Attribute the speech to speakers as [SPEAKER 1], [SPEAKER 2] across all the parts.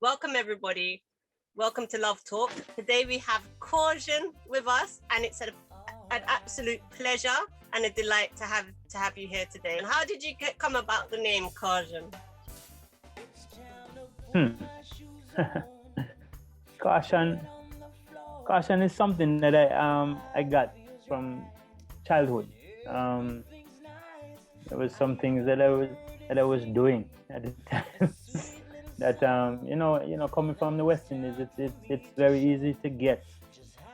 [SPEAKER 1] Welcome, everybody. Welcome to Love Talk. Today we have Causion with us, and it's an absolute pleasure and a delight to have you here today. And how did you come about the name Causion?
[SPEAKER 2] Caution. Caution is something that I got from childhood. There was some things that I was doing at the time that coming from the West Indies, it's very easy to get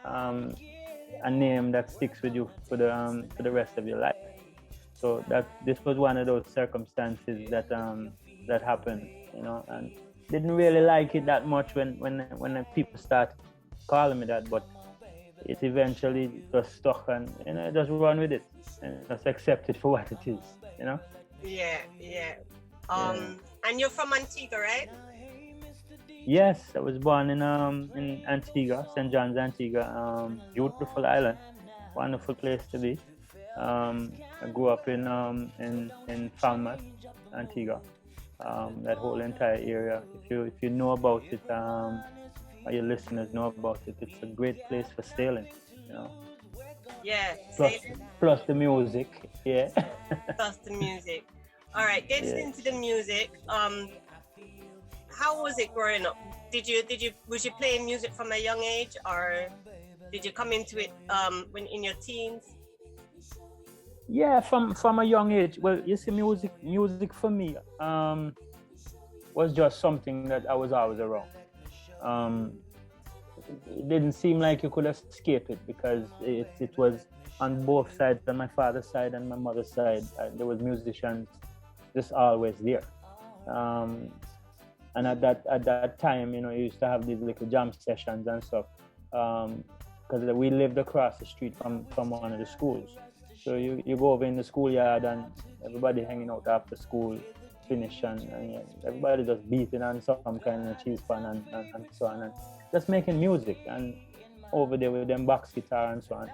[SPEAKER 2] a name that sticks with you for the rest of your life. So this was one of those circumstances that happened, and didn't really like it that much when people start calling me that, but it eventually just stuck, and just run with it and just accept it for what it is.
[SPEAKER 1] Yeah. And you're from Antigua, right?
[SPEAKER 2] Yes, I was born in Antigua, St. John's, Antigua. Beautiful island, wonderful place to be. I grew up in Falmouth, Antigua. That whole entire area. If you know about it, or your listeners know about it, it's a great place for sailing.
[SPEAKER 1] Yeah.
[SPEAKER 2] Plus the music. Yeah.
[SPEAKER 1] Plus the music. All right. Getting into the music. How was it growing up? Was you playing music from a young age, or did you come into it when in your teens?
[SPEAKER 2] Yeah, from a young age. Well, you see, music for me was just something that I was always around. It didn't seem like you could escape it, because it was on both sides, on my father's side and my mother's side. There was musicians just always there. And at that time, you used to have these little jam sessions and stuff, because we lived across the street from one of the schools. So you go over in the schoolyard, and everybody hanging out after school finish, and everybody just beating on some kind of cheese pan and so on, and just making music, and over there with them box guitar and so on.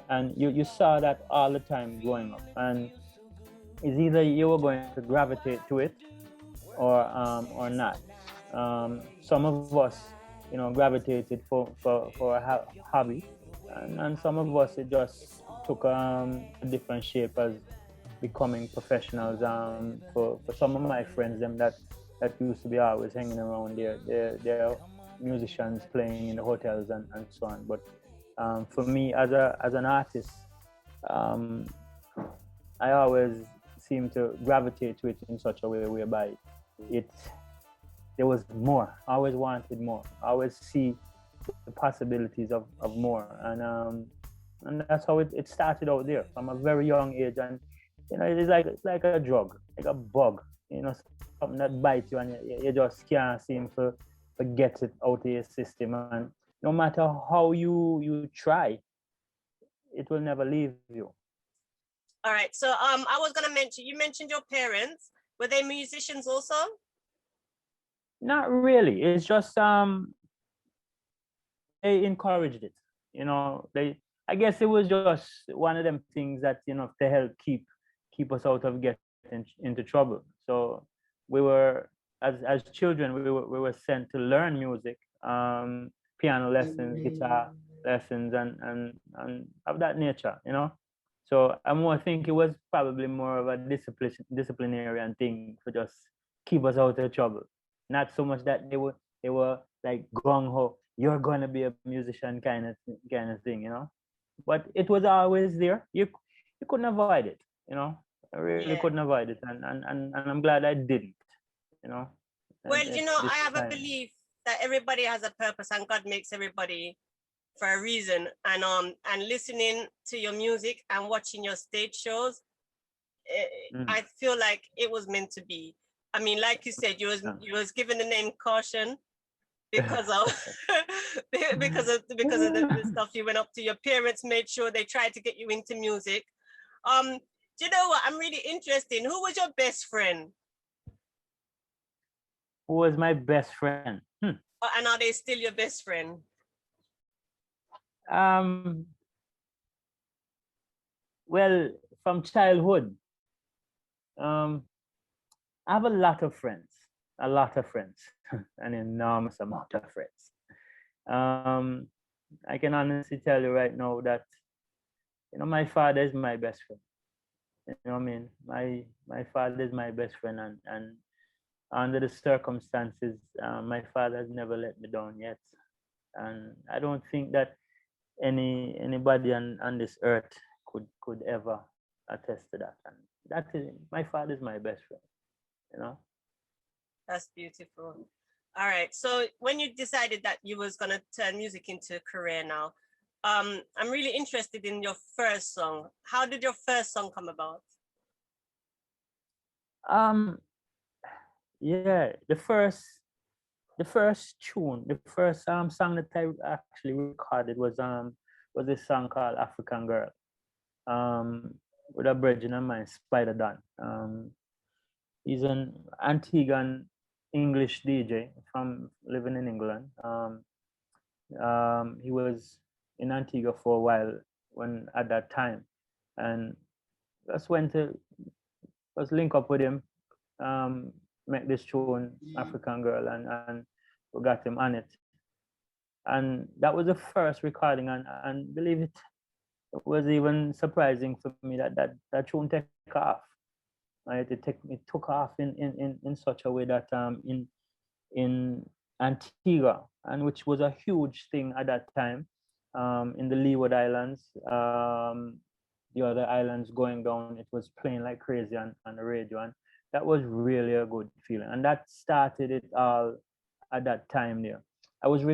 [SPEAKER 2] And you saw that all the time growing up, and it's either you were going to gravitate to it or not. Some of us, gravitated for a hobby, and some of us, it just took a different shape as becoming professionals. For some of my friends, them that used to be always hanging around there, they're musicians playing in the hotels and so on. But for me, as an artist, I always seem to gravitate to it in such a way whereby there was more. I always wanted more. I always see the possibilities of more, and that's how it started out there from a very young age. And it's like a drug, like a bug, something that bites you, and you just can't seem to get it out of your system. And no matter how you try, it will never leave you.
[SPEAKER 1] All right. So I was gonna mention, you mentioned your parents. Were they musicians also?
[SPEAKER 2] Not really. It's just they encouraged it. I guess it was just one of them things that to help keep us out of getting into trouble. So we were, as children, we were sent to learn music, piano lessons, guitar lessons, and of that nature. So I more think it was probably more of a disciplinarian thing for just keep us out of trouble. Not so much that they were like gung ho, you're gonna be a musician kind of thing, But it was always there. You couldn't avoid it, I really couldn't avoid it, and I'm glad I didn't,
[SPEAKER 1] Well, I have a belief that everybody has a purpose, and God makes everybody for a reason. And listening to your music and watching your stage shows, I feel like it was meant to be. I mean, like you said, you was given the name Caution because of because of the stuff you went up to. Your parents made sure they tried to get you into music. Do you know what? I'm really interested. Who was your best friend?
[SPEAKER 2] Who was my best friend?
[SPEAKER 1] And are they still your best friend?
[SPEAKER 2] Well, from childhood, I have a lot of friends. a lot of friends, an enormous amount of friends. Um, I can honestly tell you right now that my father is my best friend. You know what I mean? My father is my best friend, and under the circumstances, my father has never let me down yet, and I don't think that anybody on this earth could ever attest to that. And that is my father is my best friend. You know.
[SPEAKER 1] That's beautiful. All right. So when you decided that you was gonna turn music into a career now, I'm really interested in your first song. How did your first song come about?
[SPEAKER 2] Um. Yeah. The first tune, the first song that I actually recorded was this song called African Girl. Um, with a brethren of mine, Spider Don. He's an Antiguan English DJ from living in England. He was in Antigua for a while when at that time, and just went to just link up with him, um, make this tune African Girl, and we got him on it. And that was the first recording, and believe it was even surprising for me that tune take off. Right, it took off in such a way that in Antigua, and which was a huge thing at that time, in the Leeward Islands, the other islands going down, it was playing like crazy on the radio, and that was really a good feeling, and that started it all at that time there. I was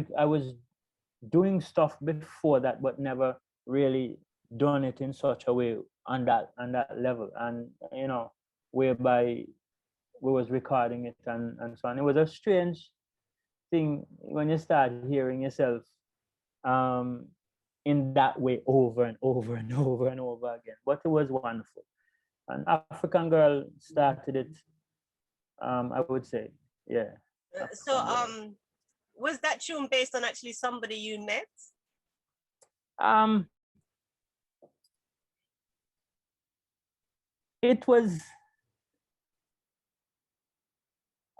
[SPEAKER 2] doing stuff before that, but never really done it in such a way on that level, and whereby we was recording it and so on. It was a strange thing when you start hearing yourself um, in that way over and over and over and over again. But it was wonderful. And African Girl started it. I would say, yeah.
[SPEAKER 1] So
[SPEAKER 2] African Girl.
[SPEAKER 1] was that tune based on actually somebody you met?
[SPEAKER 2] Um, it was.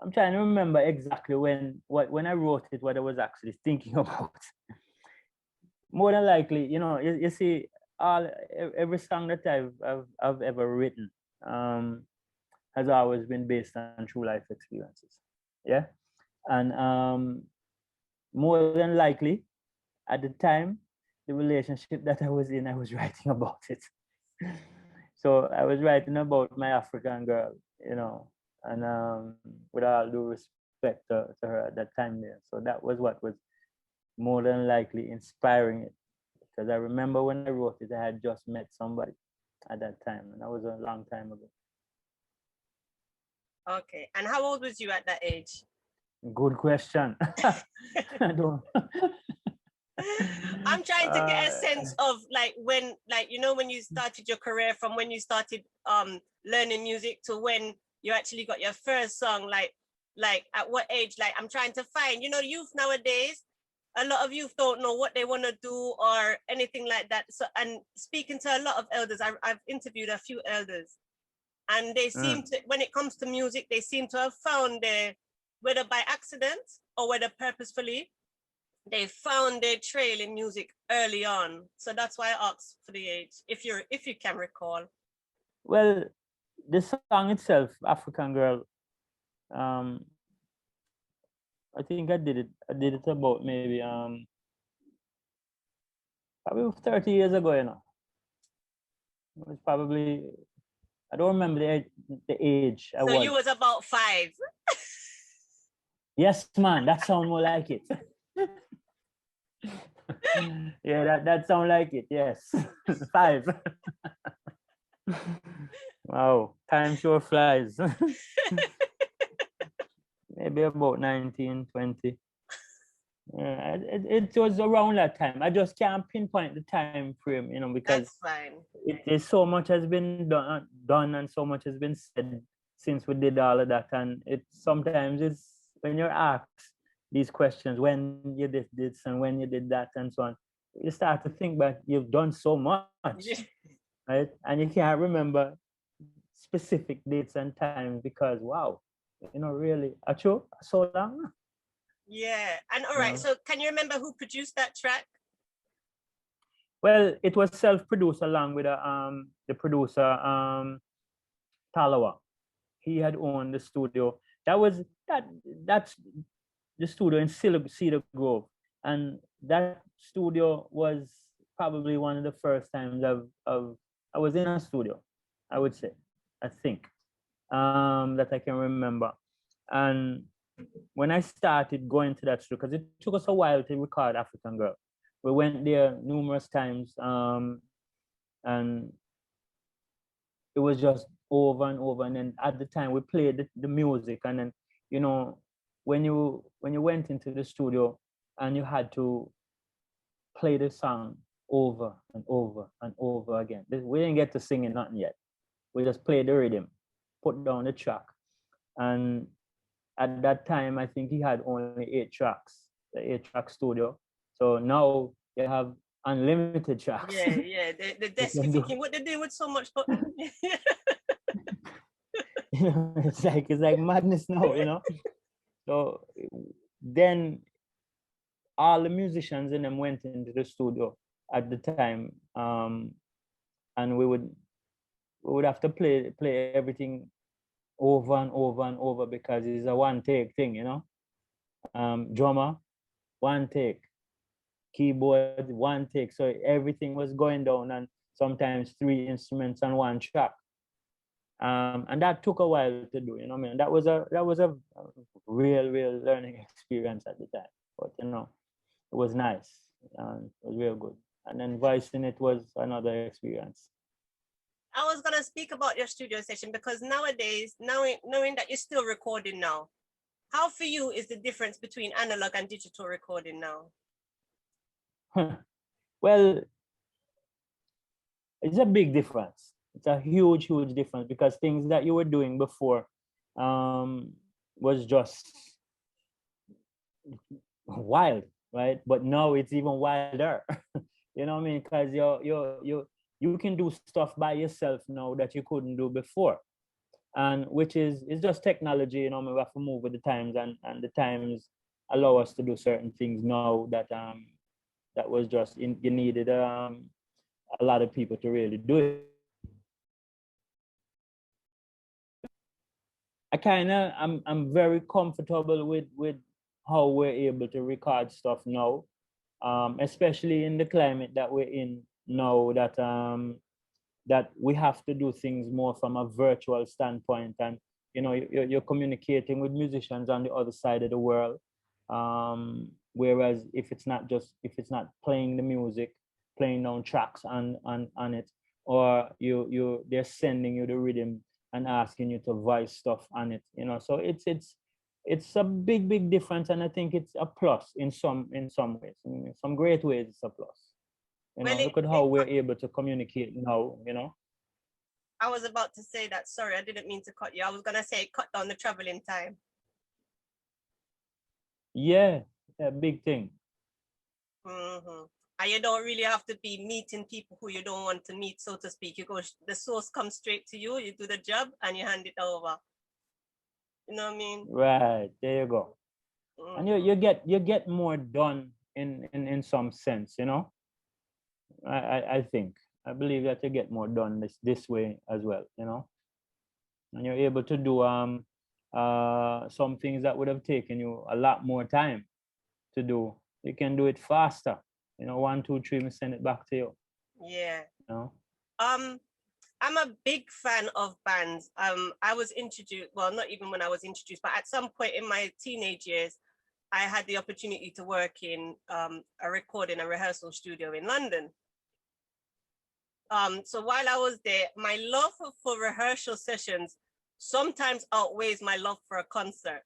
[SPEAKER 2] I'm trying to remember exactly when I wrote it, what I was actually thinking about. More than likely, you see, every song that I've ever written has always been based on true life experiences. Yeah, and more than likely, at the time, the relationship that I was in, I was writing about it. So I was writing about my African girl, and with all due respect to her at that time there. So that was what was more than likely inspiring it, because I remember when I wrote it, I had just met somebody at that time, and that was a long time ago.
[SPEAKER 1] Okay. And how old was you at that age?
[SPEAKER 2] Good question. I don't.
[SPEAKER 1] I'm trying to get a sense of like when you started your career, from when you started learning music to when you actually got your first song, like at what age. Like I'm trying to find, youth nowadays, a lot of youth don't know what they want to do or anything like that. So, and speaking to a lot of elders, I've interviewed a few elders, and they seem to, when it comes to music, they seem to have found their, whether by accident or whether purposefully, they found their trail in music early on. So that's why I asked for the age, if you can recall.
[SPEAKER 2] Well, the song itself, African Girl, I think I did it about maybe probably 30 years ago, It was probably, I don't remember the age I
[SPEAKER 1] So
[SPEAKER 2] was.
[SPEAKER 1] you was about 5.
[SPEAKER 2] Yes, man, that sounds more like it. Yeah, that sounds like it. Yes, 5. Wow, time sure flies. Maybe about 19, 20. Yeah, it was around that time. I just can't pinpoint the time frame, because
[SPEAKER 1] That's fine.
[SPEAKER 2] so much has been done and so much has been said since we did all of that. And it sometimes it's when you're asked these questions, when you did this and when you did that and so on, you start to think back, you've done so much, right? And you can't remember specific dates and times because, wow, really. Achoo, so long.
[SPEAKER 1] Yeah. And all right, so can you remember who produced that track?
[SPEAKER 2] Well, it was self-produced along with the producer, Talawa. He had owned the studio. That's the studio in Cedar Grove. And that studio was probably one of the first times I was in a studio, I would say, I think, that I can remember. And when I started going to that studio, because it took us a while to record African Girl, we went there numerous times, and it was just over and over. And then at the time we played the music, and then when you went into the studio and you had to play the song over and over and over again. We didn't get to singing nothing yet. We just played the rhythm, put down the track. And at that time, I think he had only 8 tracks, the 8-track studio. So now you have unlimited tracks.
[SPEAKER 1] Yeah. The desk, you're thinking, what they do with so much?
[SPEAKER 2] It's like madness now. So then all the musicians in them went into the studio at the time, and we would have to play everything over and over and over because it's a one take thing, drummer, one take, keyboard, one take. So everything was going down, and sometimes 3 instruments on one track. And that took a while to do, that was a real learning experience at the time. But it was nice and it was real good. And then voicing it was another experience.
[SPEAKER 1] I was gonna speak about your studio session because nowadays, knowing that you're still recording now, how for you is the difference between analog and digital recording now?
[SPEAKER 2] Well, it's a big difference. It's a huge difference because things that you were doing before was just wild, right? But now it's even wilder. You know what I mean? Because you can do stuff by yourself now that you couldn't do before. And which is just technology, we have to move with the times, and the times allow us to do certain things now that that was just you needed a lot of people to really do it. I'm very comfortable with how we're able to record stuff now, especially in the climate that we're in now, that we have to do things more from a virtual standpoint, and you're communicating with musicians on the other side of the world, whereas if it's not playing the music, playing down tracks on it, or they're sending you the rhythm and asking you to voice stuff on it, so it's a big difference, and I think it's a plus in some ways. In some great ways it's a plus. Look at how we're able to communicate now,
[SPEAKER 1] I was about to say that, sorry, I didn't mean to cut you. I was gonna say cut down the traveling time.
[SPEAKER 2] Yeah, big thing.
[SPEAKER 1] Mm-hmm. And you don't really have to be meeting people who you don't want to meet, so to speak. The source comes straight to you, you do the job, and you hand it over. You know what I mean?
[SPEAKER 2] Right, there you go. Mm-hmm. And you get more done in some sense, I believe that you get more done this way as well, and you're able to do some things that would have taken you a lot more time to do. You can do it faster. 1, 2, 3, we send it back to you.
[SPEAKER 1] Yeah. I'm a big fan of bands. I was introduced, well, not even when I was introduced, but at some point in my teenage years, I had the opportunity to work in a recording and rehearsal studio in London. So while I was there, my love for rehearsal sessions sometimes outweighs my love for a concert.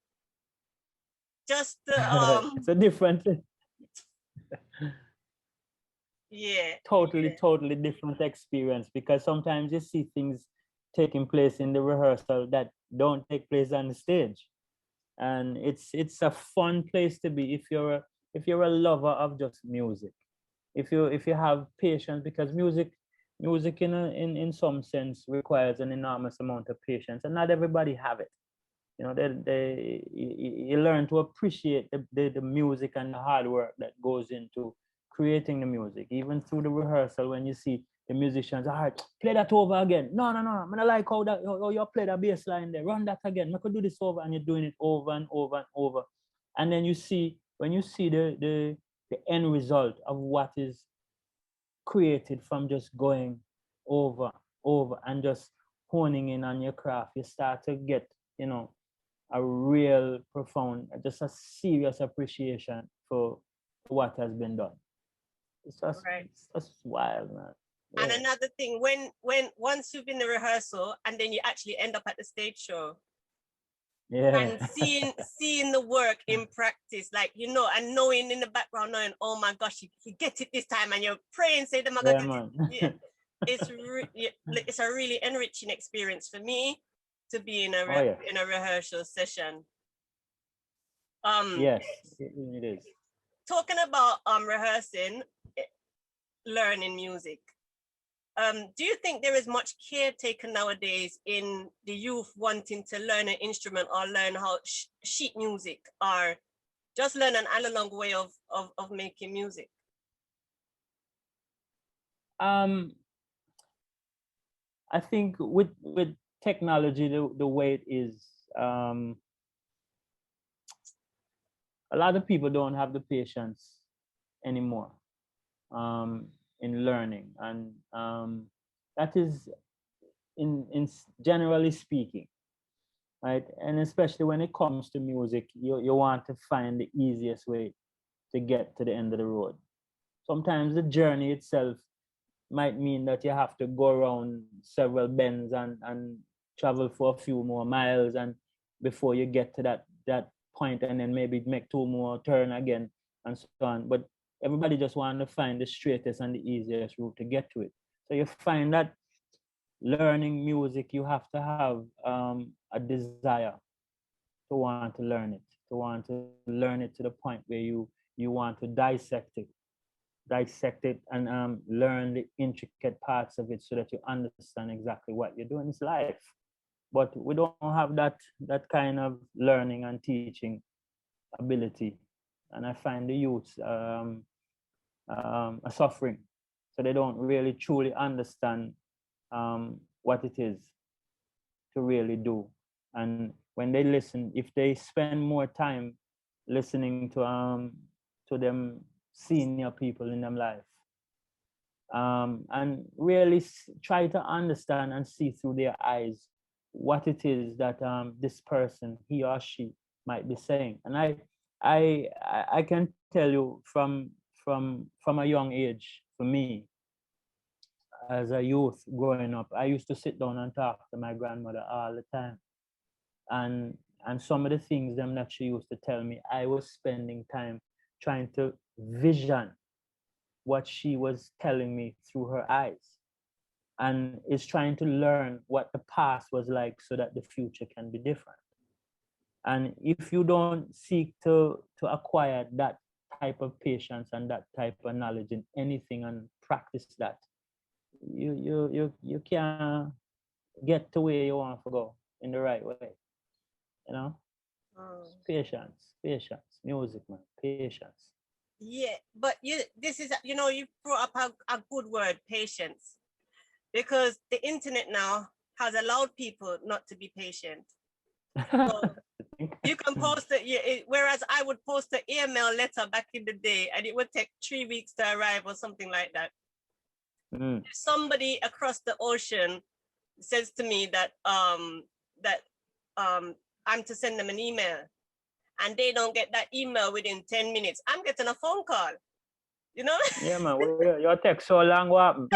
[SPEAKER 1] Just
[SPEAKER 2] it's a different
[SPEAKER 1] yeah,
[SPEAKER 2] totally different experience, because sometimes you see things taking place in the rehearsal that don't take place on the stage, and it's a fun place to be if you're a lover of just music, if you have patience, because music in some sense requires an enormous amount of patience, and not everybody have it. You know, you learn to appreciate the music and the hard work that goes into creating the music. Even through the rehearsal, when you see the musicians, all right, play that over again. No, I'm gonna like how you play that bass line there. Run that again. I could do this over, and you're doing it over and over and over. And then when you see the end result of what is created from just going over and just honing in on your craft, you start to get, you know, a real profound, just a serious appreciation for what has been done. It's just,
[SPEAKER 1] right.
[SPEAKER 2] It's just wild, man.
[SPEAKER 1] Yeah. And another thing, when once you've been in the rehearsal and then you actually end up at the stage show, and seeing the work in practice, like, you know, and knowing in the background, knowing, oh my gosh, he gets it this time, and you're praying, say the mother it's a really enriching experience for me to be in a rehearsal session.
[SPEAKER 2] Yes, it is.
[SPEAKER 1] Talking about rehearsing, learning music. Do you think there is much care taken nowadays in the youth wanting to learn an instrument or learn how sheet music or just learn an analog way of making music?
[SPEAKER 2] I think with technology, the way it is, a lot of people don't have the patience anymore in learning, and that is in generally speaking, right? And especially when it comes to music, you want to find the easiest way to get to the end of the road. Sometimes the journey itself might mean that you have to go around several bends and travel for a few more miles, and before you get to that point, and then maybe make two more turn again and so on. But everybody just want to find the straightest and the easiest route to get to it. So you find that learning music, you have to have a desire to want to learn it, to want to learn it to the point where you want to dissect it and learn the intricate parts of it so that you understand exactly what you're doing. It's life. But we don't have that kind of learning and teaching ability. And I find the youth are suffering. So they don't really truly understand what it is to really do. And when they listen, if they spend more time listening to them senior people in their life, and really try to understand and see through their eyes what it is that this person, he or she, might be saying. And I can tell you from a young age, for me, as a youth growing up, I used to sit down and talk to my grandmother all the time. And some of the things them that she used to tell me, I was spending time trying to vision what she was telling me through her eyes, and is trying to learn what the past was like so that the future can be different. And if you don't seek to acquire that type of patience and that type of knowledge in anything and practice that, you can't get to where you want to go in the right way. You know? Patience, music, man, patience.
[SPEAKER 1] Yeah, but this is, you know, you brought up a good word, patience, because the internet now has allowed people not to be patient. So you can post it, whereas I would post an email letter back in the day and it would take 3 weeks to arrive or something like that. If somebody across the ocean says to me that I'm to send them an email, and they don't get that email within 10 minutes, I'm getting a phone call, you know?
[SPEAKER 2] Yeah, man, your text so long, what happened?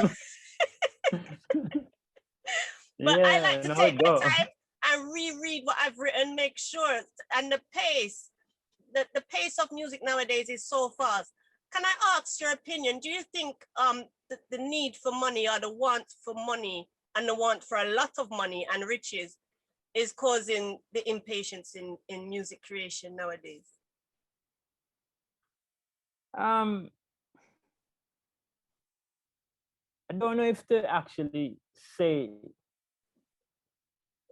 [SPEAKER 1] But yeah, I like to take my time and reread what I've written, make sure, and the pace of music nowadays is so fast. Can I ask your opinion? Do you think the need for money, or the want for money and the want for a lot of money and riches, is causing the impatience in music creation nowadays?
[SPEAKER 2] I don't know if to actually say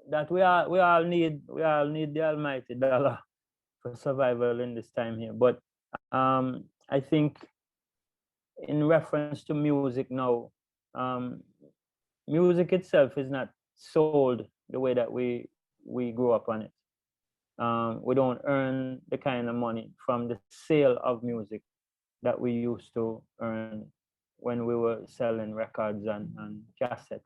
[SPEAKER 2] that we all need the almighty dollar for survival in this time here. But I think in reference to music now, um, music itself is not sold the way that we grew up on it. We don't earn the kind of money from the sale of music that we used to earn when we were selling records and cassette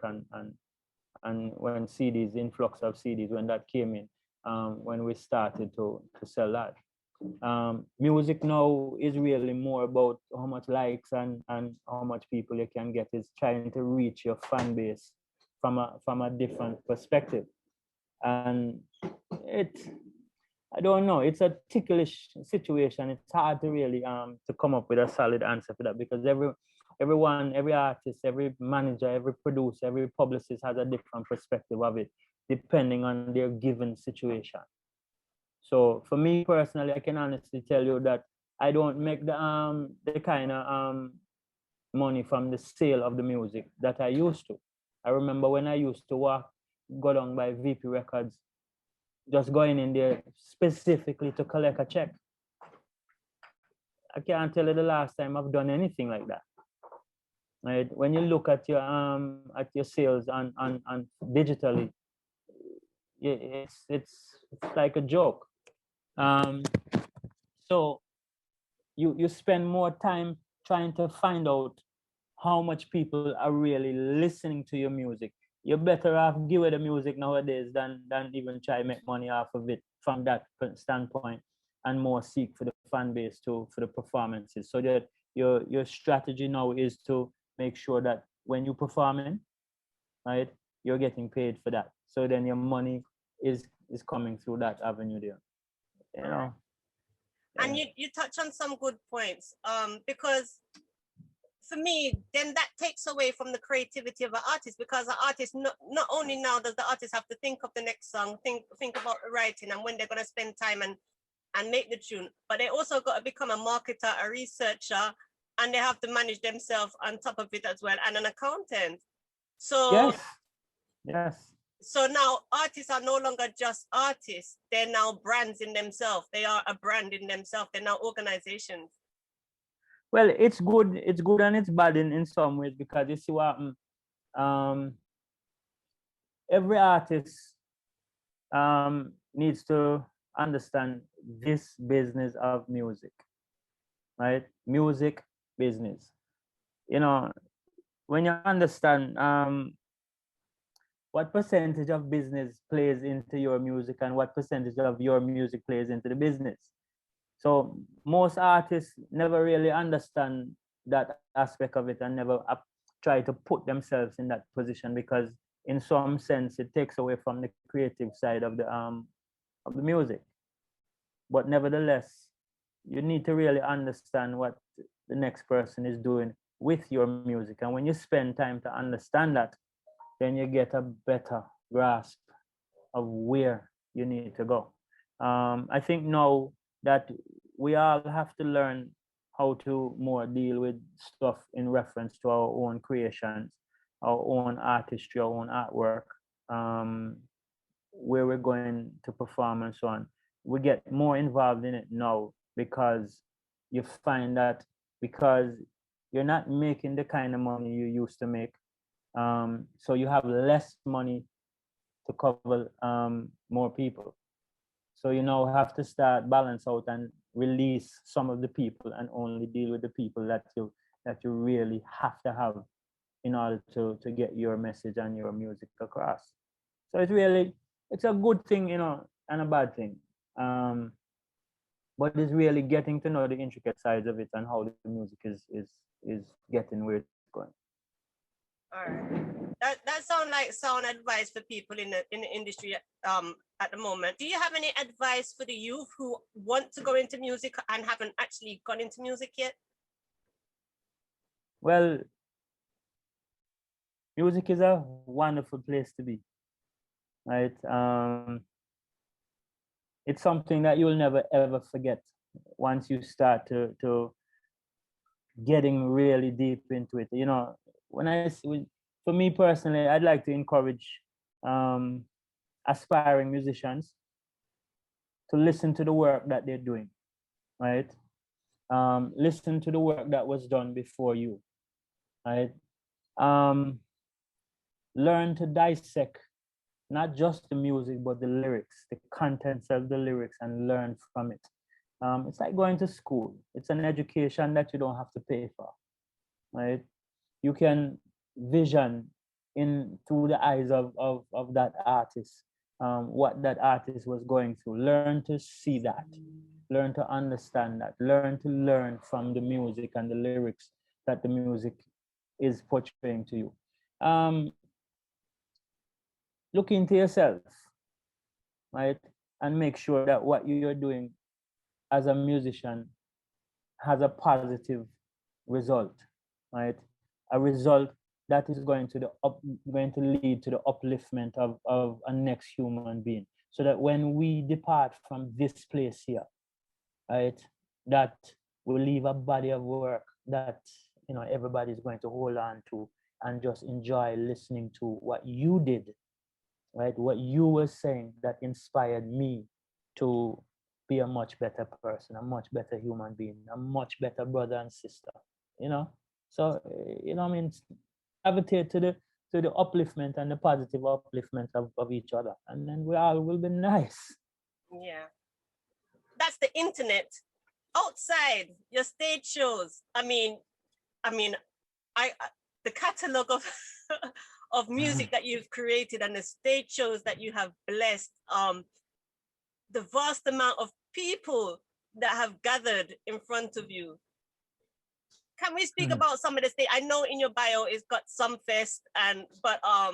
[SPEAKER 2] and when CDs, influx of CDs, when that came in, when we started to sell that. Music now is really more about how much likes and how much people you can get. Is trying to reach your fan base from a different perspective. And it, I don't know, it's a ticklish situation. It's hard to really to come up with a solid answer for that, because everyone, every artist, every manager, every producer, every publicist has a different perspective of it, depending on their given situation. So for me personally, I can honestly tell you that I don't make the kind of money from the sale of the music that I used to. I remember when I used to go down by VP Records, just going in there specifically to collect a check. I can't tell you the last time I've done anything like that. Right? When you look at your sales on digitally, it's like a joke. So you spend more time trying to find out how much people are really listening to your music. You're better off give away the music nowadays than even try to make money off of it from that standpoint, and more seek for the fan base for the performances. So that your strategy now is to make sure that when you're performing, right, you're getting paid for that. So then your money is coming through that avenue there. You know.
[SPEAKER 1] And you touch on some good points. Because for me, then that takes away from the creativity of an artist, because the artist not only now does the artist have to think of the next song, think about the writing and when they're gonna spend time and make the tune, but they also got to become a marketer, a researcher, and they have to manage themselves on top of it as well, and an accountant. So
[SPEAKER 2] yes.
[SPEAKER 1] So now artists are no longer just artists; they're now brands in themselves. They are a brand in themselves. They're now organizations.
[SPEAKER 2] Well, it's good and it's bad in some ways, because you see what every artist needs to understand this business of music, right? Music business. You know, when you understand what percentage of business plays into your music and what percentage of your music plays into the business. So most artists never really understand that aspect of it and never try to put themselves in that position, because in some sense it takes away from the creative side of the music. But nevertheless, you need to really understand what the next person is doing with your music. And when you spend time to understand that, then you get a better grasp of where you need to go. I think now that we all have to learn how to more deal with stuff in reference to our own creations, our own artistry, our own artwork, where we're going to perform and so on. We get more involved in it now, because you find that because you're not making the kind of money you used to make, so you have less money to cover more people. So you now have to start balance out and release some of the people and only deal with the people that you really have to have in order to get your message and your music across. So it's a good thing, and a bad thing. But it's really getting to know the intricate sides of it and how the music is getting where it's going.
[SPEAKER 1] All right. That sounds like sound advice for people in the industry at the moment. Do you have any advice for the youth who want to go into music and haven't actually gone into music yet?
[SPEAKER 2] Well, music is a wonderful place to be, right? It's something that you'll never ever forget once you start to getting really deep into it. You know, for me personally, I'd like to encourage aspiring musicians to listen to the work that they're doing, right? Listen to the work that was done before you, right? Learn to dissect not just the music, but the lyrics, the contents of the lyrics, and learn from it. It's like going to school. It's an education that you don't have to pay for, right? You can vision in through the eyes of that artist, what that artist was going through. Learn to see that, learn to understand that, learn from the music and the lyrics that the music is portraying to you. Look into yourself, right? And make sure that what you're doing as a musician has a positive result, right? A result that is going to lead to the upliftment of a next human being. So that when we depart from this place here, right, that will leave a body of work that everybody's going to hold on to and just enjoy listening to what you did, right? What you were saying that inspired me to be a much better person, a much better human being, a much better brother and sister, you know? So, I mean, gravitate to the upliftment and the positive upliftment of each other. And then we all will be nice.
[SPEAKER 1] Yeah. That's the internet. Outside, your stage shows. I mean, I the catalog of of music that you've created and the stage shows that you have blessed, the vast amount of people that have gathered in front of you. Can we speak about some of the stage? I know in your bio it's got some fest, but I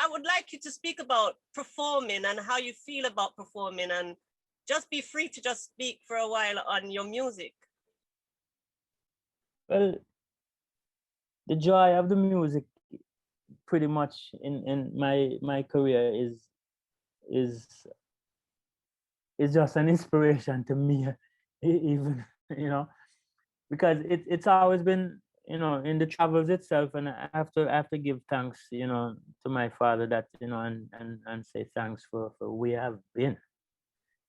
[SPEAKER 1] would like you to speak about performing and how you feel about performing, and just be free to just speak for a while on your music.
[SPEAKER 2] Well, the joy of the music pretty much in my career is just an inspiration to me, even, because it's always been, in the travels itself. And I have to give thanks, to my father, that, and say thanks for we have been,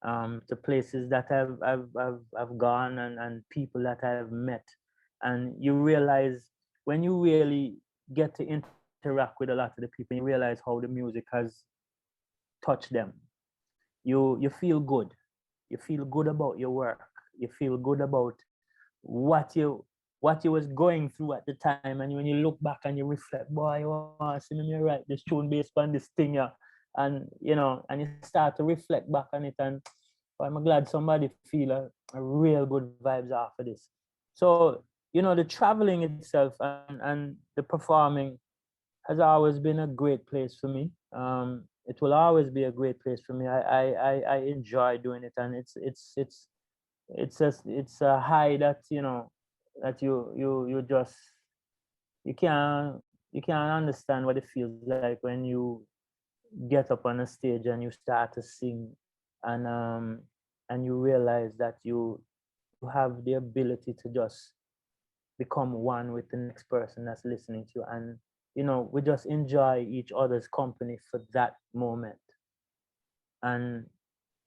[SPEAKER 2] to places that I've gone, and people that I've met. And you realize, when you really get to interact with a lot of the people, you realize how the music has touched them. You feel good. You feel good about your work. You feel good about what you was going through at the time. And when you look back and you reflect, boy, see me write this tune based on this thing, yeah. And and you start to reflect back on it, and I'm glad somebody feel a real good vibes after this. So the traveling itself and the performing has always been a great place for me. It will always be a great place for me. I enjoy doing it, and it's a high that that you just you can't understand what it feels like when you get up on a stage and you start to sing, and you realize that you have the ability to just become one with the next person that's listening to you. And we just enjoy each other's company for that moment, and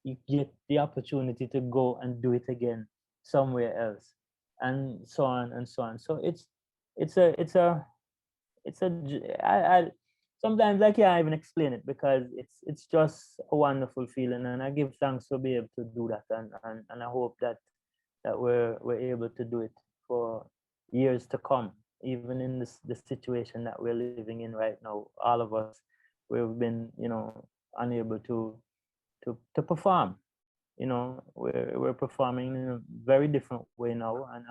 [SPEAKER 2] you get the opportunity to go and do it again somewhere else, and so on and so on. So I sometimes I can't even explain it, because it's just a wonderful feeling, and I give thanks to be able to do that, and I hope that we're able to do it for years to come, even in the situation that we're living in right now. All of us, we've been unable to perform. We're performing in a very different way now, and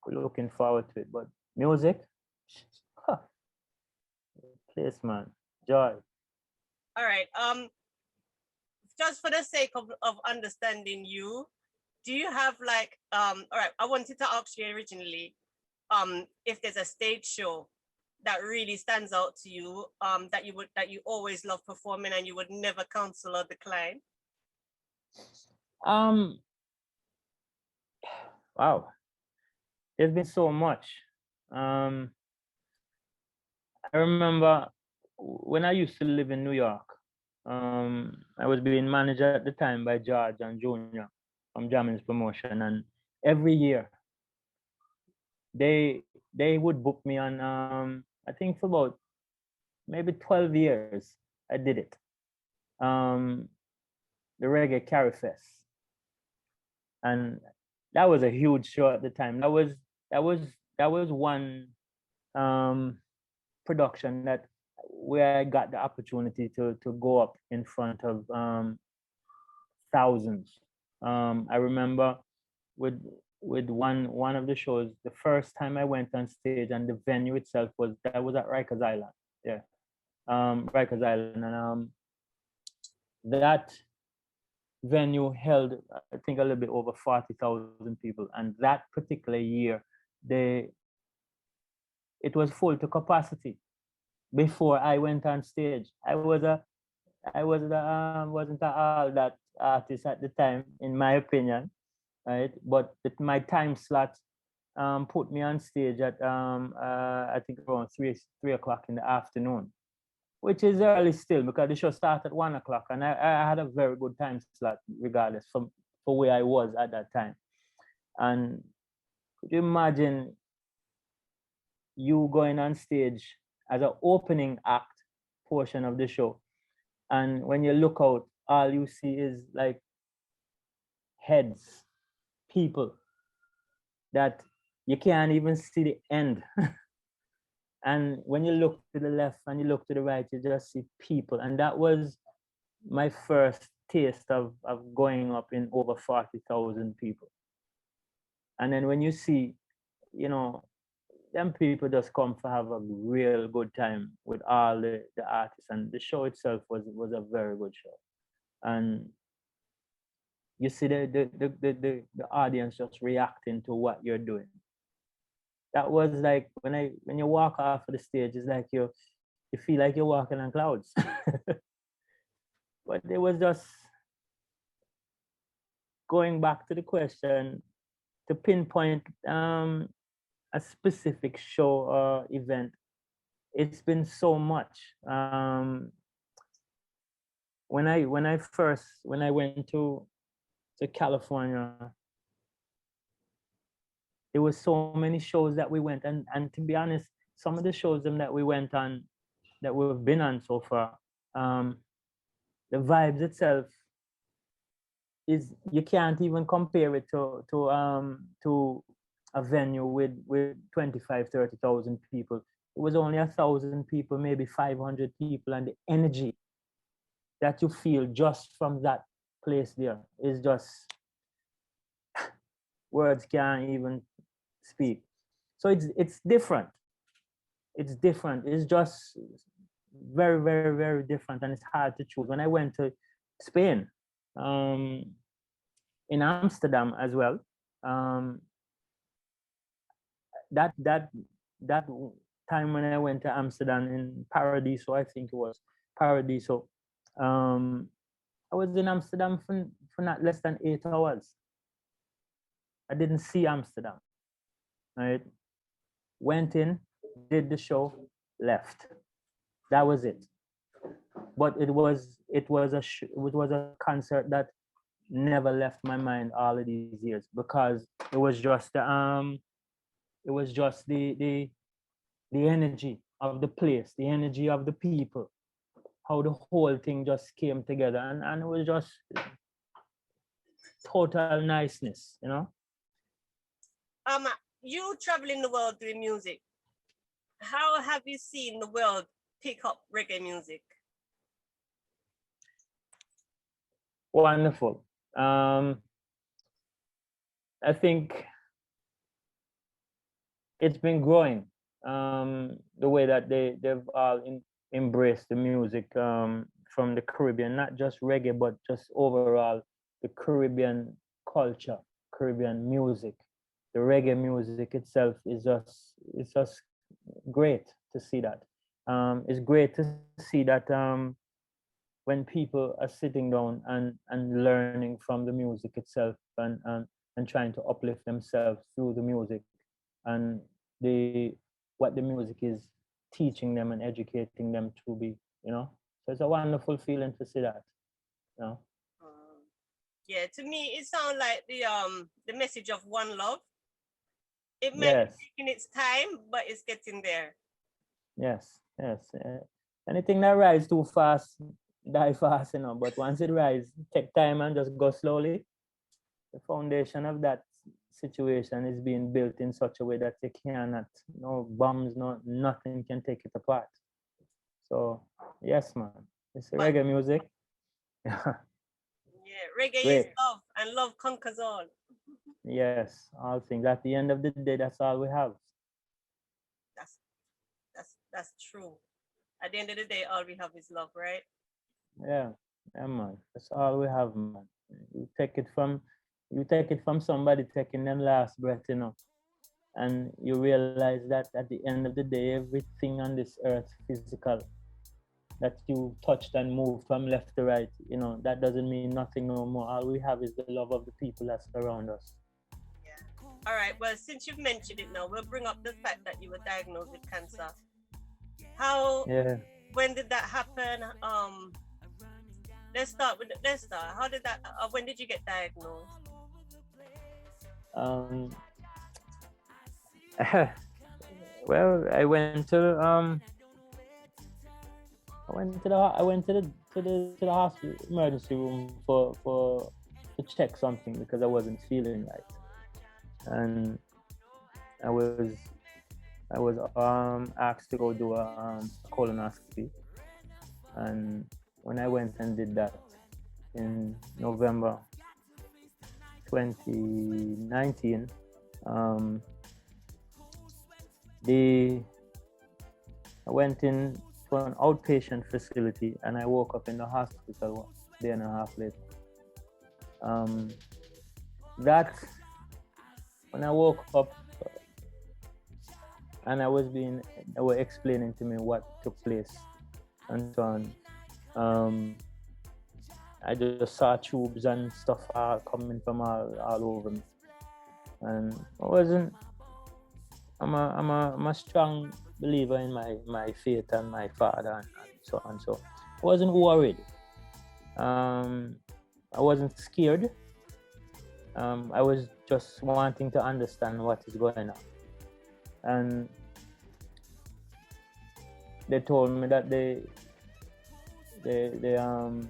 [SPEAKER 2] we're looking forward to it. But music, place, man, joy.
[SPEAKER 1] All right. Just for the sake of understanding you, do you have like all right, I wanted to ask you originally, if there's a stage show that really stands out to you, that you always love performing and you would never cancel or decline?
[SPEAKER 2] Wow, there's been so much. I remember when I used to live in New York, I was being managed at the time by George and Junior from Jammins Promotion, and every year they would book me on I think for about maybe 12 years I did it. Um, the Reggae Carry Fest, and that was a huge show at the time. That was that was one um, production that where I got the opportunity to go up in front of thousands. I remember with one of the shows, the first time I went on stage, and the venue itself was at Rikers Island. Yeah, Rikers Island, and that venue held, I think, a little bit over 40,000 people, and that particular year, they it was full to capacity. Before I went on stage, wasn't all that artist at the time, in my opinion, right? But my time slot put me on stage at I think around three o'clock in the afternoon, which is early still because the show started at 1 o'clock, and I had a very good time slot regardless from for where I was at that time. And could you imagine you going on stage as an opening act portion of the show, and when you look out, all you see is like heads, people that you can't even see the end. And when you look to the left and you look to the right, you just see people. And that was my first taste of going up in over 40,000 people. And then when you see, you know, them people just come to have a real good time with all the artists. And the show itself was a very good show. And you see the audience just reacting to what you're doing. That was like when you walk off of the stage, it's like you feel like you're walking on clouds. But it was just going back to the question to pinpoint a specific show or event. It's been so much. When I went to California, there was so many shows that we went, and to be honest, some of the shows that we went on, that we've been on so far, the vibes itself is, you can't even compare it to a venue with 25, 30,000 people. It was only 1,000 people, maybe 500 people, and the energy that you feel just from that place there is just, words can't even speak. So it's different. It's different. It's just very, very, very different, and it's hard to choose. When I went to Spain, in Amsterdam as well, that time when I went to Amsterdam in Paradiso, I think it was Paradiso. I was in Amsterdam for not less than 8 hours. I didn't see Amsterdam. Right? Went in, did the show, left. That was it. But it was a concert that never left my mind all of these years, because it was just the energy of the place, the energy of the people, how the whole thing just came together, and it was just total niceness, you know.
[SPEAKER 1] You traveling the world doing music. How have you seen the world pick up reggae music?
[SPEAKER 2] Wonderful. I think it's been growing. The way that they've all embraced the music from the Caribbean, not just reggae, but just overall the Caribbean culture, Caribbean music. The reggae music itself is just great to see that. It's great to see that when people are sitting down and learning from the music itself, and trying to uplift themselves through the music, and what the music is teaching them and educating them to be you know. So it's a wonderful feeling to see that, you know.
[SPEAKER 1] Yeah, to me, it sounds like the message of one love. It might be
[SPEAKER 2] Yes,
[SPEAKER 1] taking its time, but it's getting there.
[SPEAKER 2] yes, yes. Anything that rise too fast, die fast, you know. But once it rise, take time and just go slowly. The foundation of that situation is being built in such a way that you cannot, no bombs, no nothing can take it apart. So yes, man, it's
[SPEAKER 1] But
[SPEAKER 2] reggae music.
[SPEAKER 1] yeah, reggae is
[SPEAKER 2] Great.
[SPEAKER 1] love, and love conquers all.
[SPEAKER 2] Yes, all things. At the end of the day, that's all we have.
[SPEAKER 1] That's that's true. At the end of the day, all we have is love, right?
[SPEAKER 2] Yeah, yeah, man. That's all we have, man. You take it from, you take it from somebody taking them last breath, you know, and you realize that at the end of the day, everything on this earth, physical, that you touched and moved from left to right, you know, that doesn't mean nothing no more. All we have is the love of the people that surround us.
[SPEAKER 1] Yeah. All right. Well, since you've mentioned it now, we'll bring up the fact that you were diagnosed with cancer. How?
[SPEAKER 2] Yeah.
[SPEAKER 1] When did that happen? Let's start with let's start. How did that? When did you get diagnosed?
[SPEAKER 2] Um. Well, I went to the hospital emergency room for to check something because I wasn't feeling right, and I was I was asked to go do a colonoscopy, and when I went and did that in November 2019, um, the I went in to an outpatient facility and I woke up in the hospital a day and a half later. Um, that when I woke up and they were explaining to me what took place and so on. I just saw tubes and stuff coming from all over me, and I wasn't. I'm a strong believer in my faith and my father and so on. So I wasn't worried. Um, I wasn't scared. I was just wanting to understand what is going on, and they told me that they they um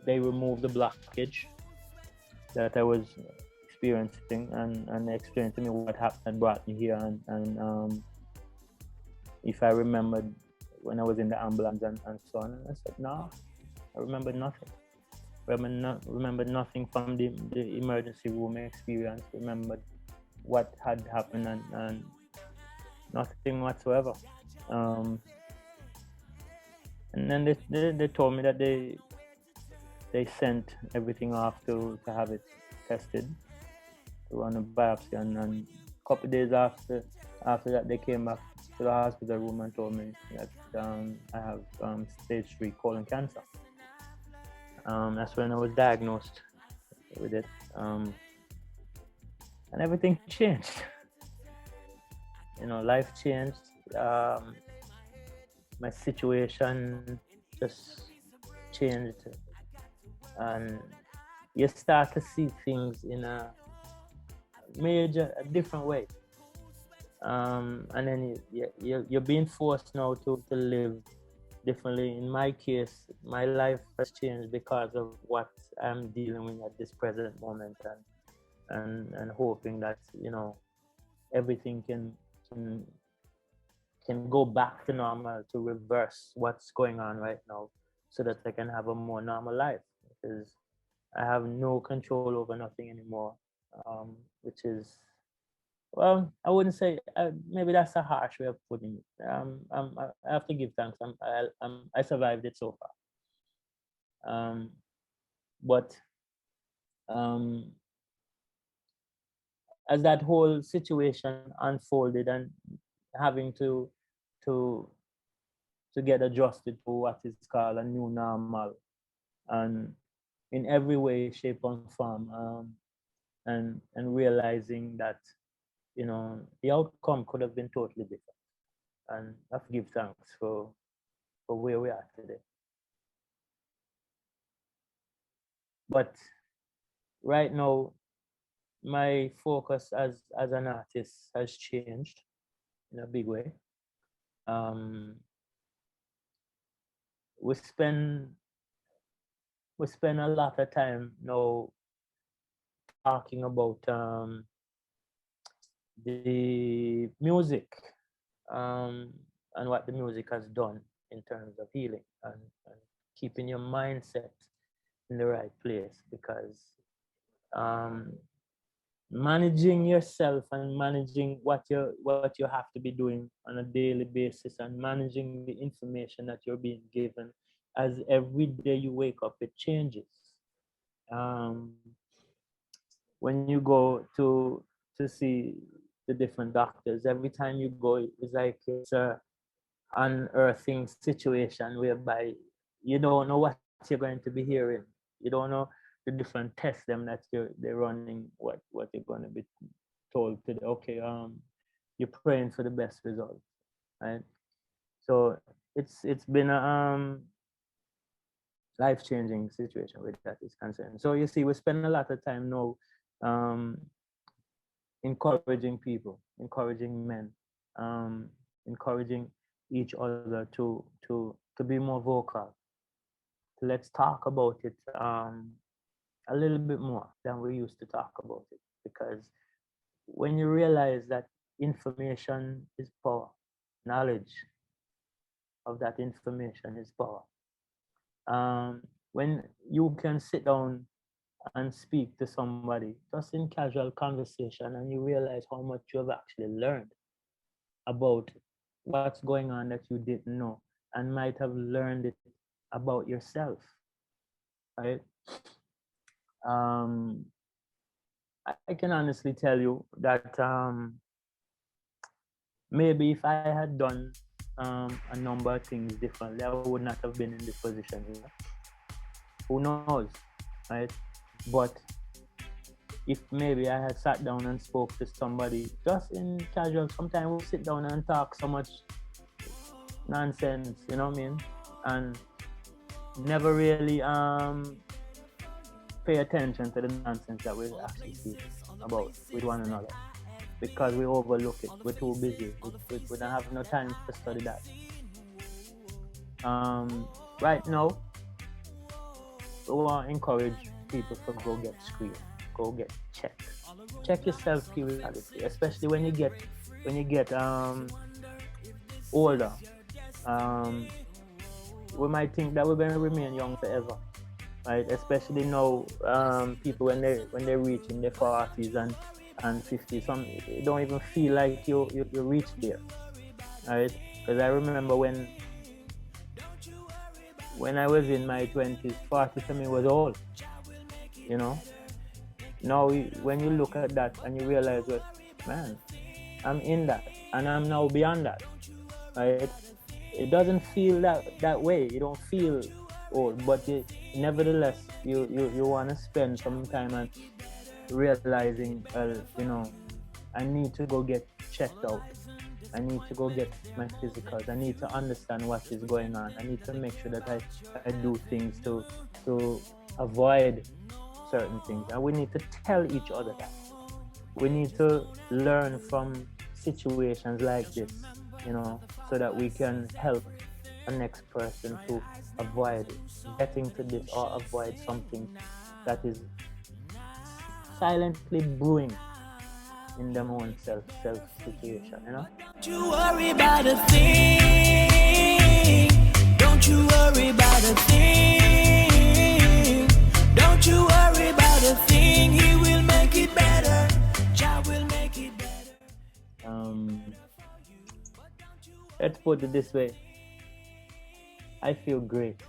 [SPEAKER 2] they removed the blockage that I was experiencing, and they explained to me what happened and brought me here, and if I remembered when I was in the ambulance and so on. And I said, no, I remember nothing. Remember nothing from the emergency room experience. Remembered what had happened and nothing whatsoever. Um, and then they told me that they sent everything off to have it tested, to run a biopsy, and a couple of days after that they came back to the hospital room and told me that I have stage 3 colon cancer. That's when I was diagnosed with it, and everything changed. You know, life changed. My situation just changed, and you start to see things in a different way. And then you're being forced now to live differently. In my case, my life has changed because of what I'm dealing with at this present moment, and hoping that, you know, everything can go back to normal, to reverse what's going on right now, so that I can have a more normal life, because I have no control over nothing anymore, which is, well, I wouldn't say, maybe that's a harsh way of putting it. I have to give thanks. I survived it so far. But as that whole situation unfolded and having to get adjusted to what is called a new normal, and in every way, shape, and form, and realizing that, you know, the outcome could have been totally different, and I have to give thanks for for where we are today. But right now, my focus as an artist has changed in a big way. We spend a lot of time now talking about the music and what the music has done in terms of healing and keeping your mindset in the right place, because managing yourself and managing what you have to be doing on a daily basis and managing the information that you're being given, as every day you wake up it changes. When you go to see the different doctors, every time you go it's like it's a unearthing situation whereby you don't know what you're going to be hearing. You don't know the different tests them that they're running, what you're going to be told today. Okay, you're praying for the best result, right? So it's been a life-changing situation where that is concerned. So you see, we spend a lot of time now encouraging people, encouraging men, encouraging each other to be more vocal. Let's talk about it a little bit more than we used to talk about it, because when you realize that information is power, knowledge of that information is power. When you can sit down and speak to somebody just in casual conversation and you realize how much you have actually learned about what's going on that you didn't know and might have learned it about yourself, right? I can honestly tell you that maybe if I had done a number of things differently, I would not have been in this position here. Who knows, right? But if maybe I had sat down and spoke to somebody just in casual, sometimes we sit down and talk so much nonsense, you know what I mean? And never really pay attention to the nonsense that we actually speak about with one another, because we overlook it. We're too busy. We don't have no time to study that. Right now, we want to encourage people to go get screened, go get checked. Check yourself periodically, especially when you get older. We might think that we're going to remain young forever, right? Especially now, people when they're reaching their 40s and 50s, some don't even feel like you reached there, right? Because I remember when I was in my 20s, 40 to me was old, you know. Now when you look at that and you realize that, man, I'm in that and I'm now beyond that, right? It doesn't feel that way. You don't feel old, but nevertheless you want to spend some time and realizing, you know, I need to go get checked out. I need to go get my physicals. I need to understand what is going on. I need to make sure that I do things to avoid certain things. And we need to tell each other that. We need to learn from situations like this, you know, so that we can help the next person to avoid getting to this or avoid something that is silently brewing in them own self situation, you know.
[SPEAKER 3] Don't you worry about a thing. Don't you worry about a thing. Don't you worry about a thing. He will make it better. Jah will make it better.
[SPEAKER 2] Let's put it this way. I feel great.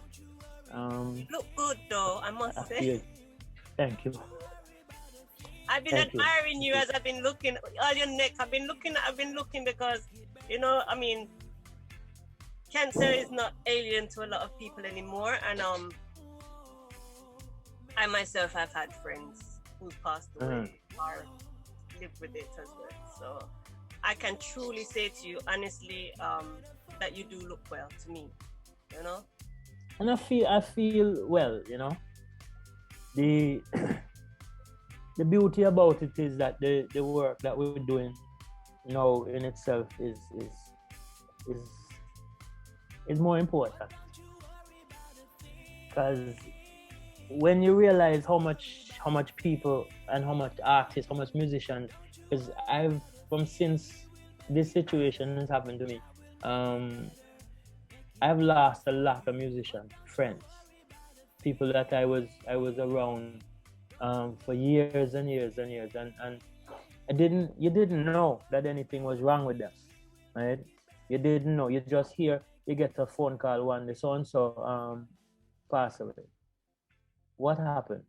[SPEAKER 1] Look good though, I must say.
[SPEAKER 2] Thank you.
[SPEAKER 1] I've been admiring you as I've been looking all your neck. I've been looking because, you know, I mean, cancer is not alien to a lot of people anymore, and I myself have had friends who passed away or lived with it as well. So I can truly say to you honestly that you do look well to me. you know.
[SPEAKER 2] And I feel well, you know. The the beauty about it is that the work that we're doing now in itself is is more important, because when you realize how much people and how much artists, how much musicians, because I've from since this situation has happened to me, I've lost a lot of musicians, friends, people that I was around for years and years and years, and you didn't know that anything was wrong with them, right? You didn't know. You just hear, you get a phone call one day, so and so pass away. What happened?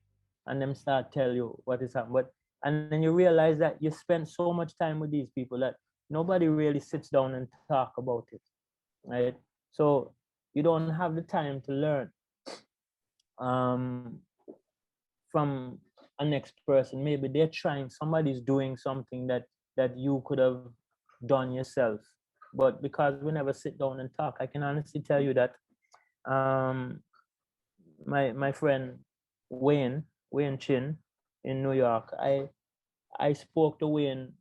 [SPEAKER 2] And them start tell you what is happening. But and then you realize that you spend so much time with these people that nobody really sits down and talk about it, right? So you don't have the time to learn um, from a next person. Maybe they're trying, somebody's doing something that you could have done yourself. But because we never sit down and talk, I can honestly tell you that um, my friend Wayne Chin in New York, I spoke to Wayne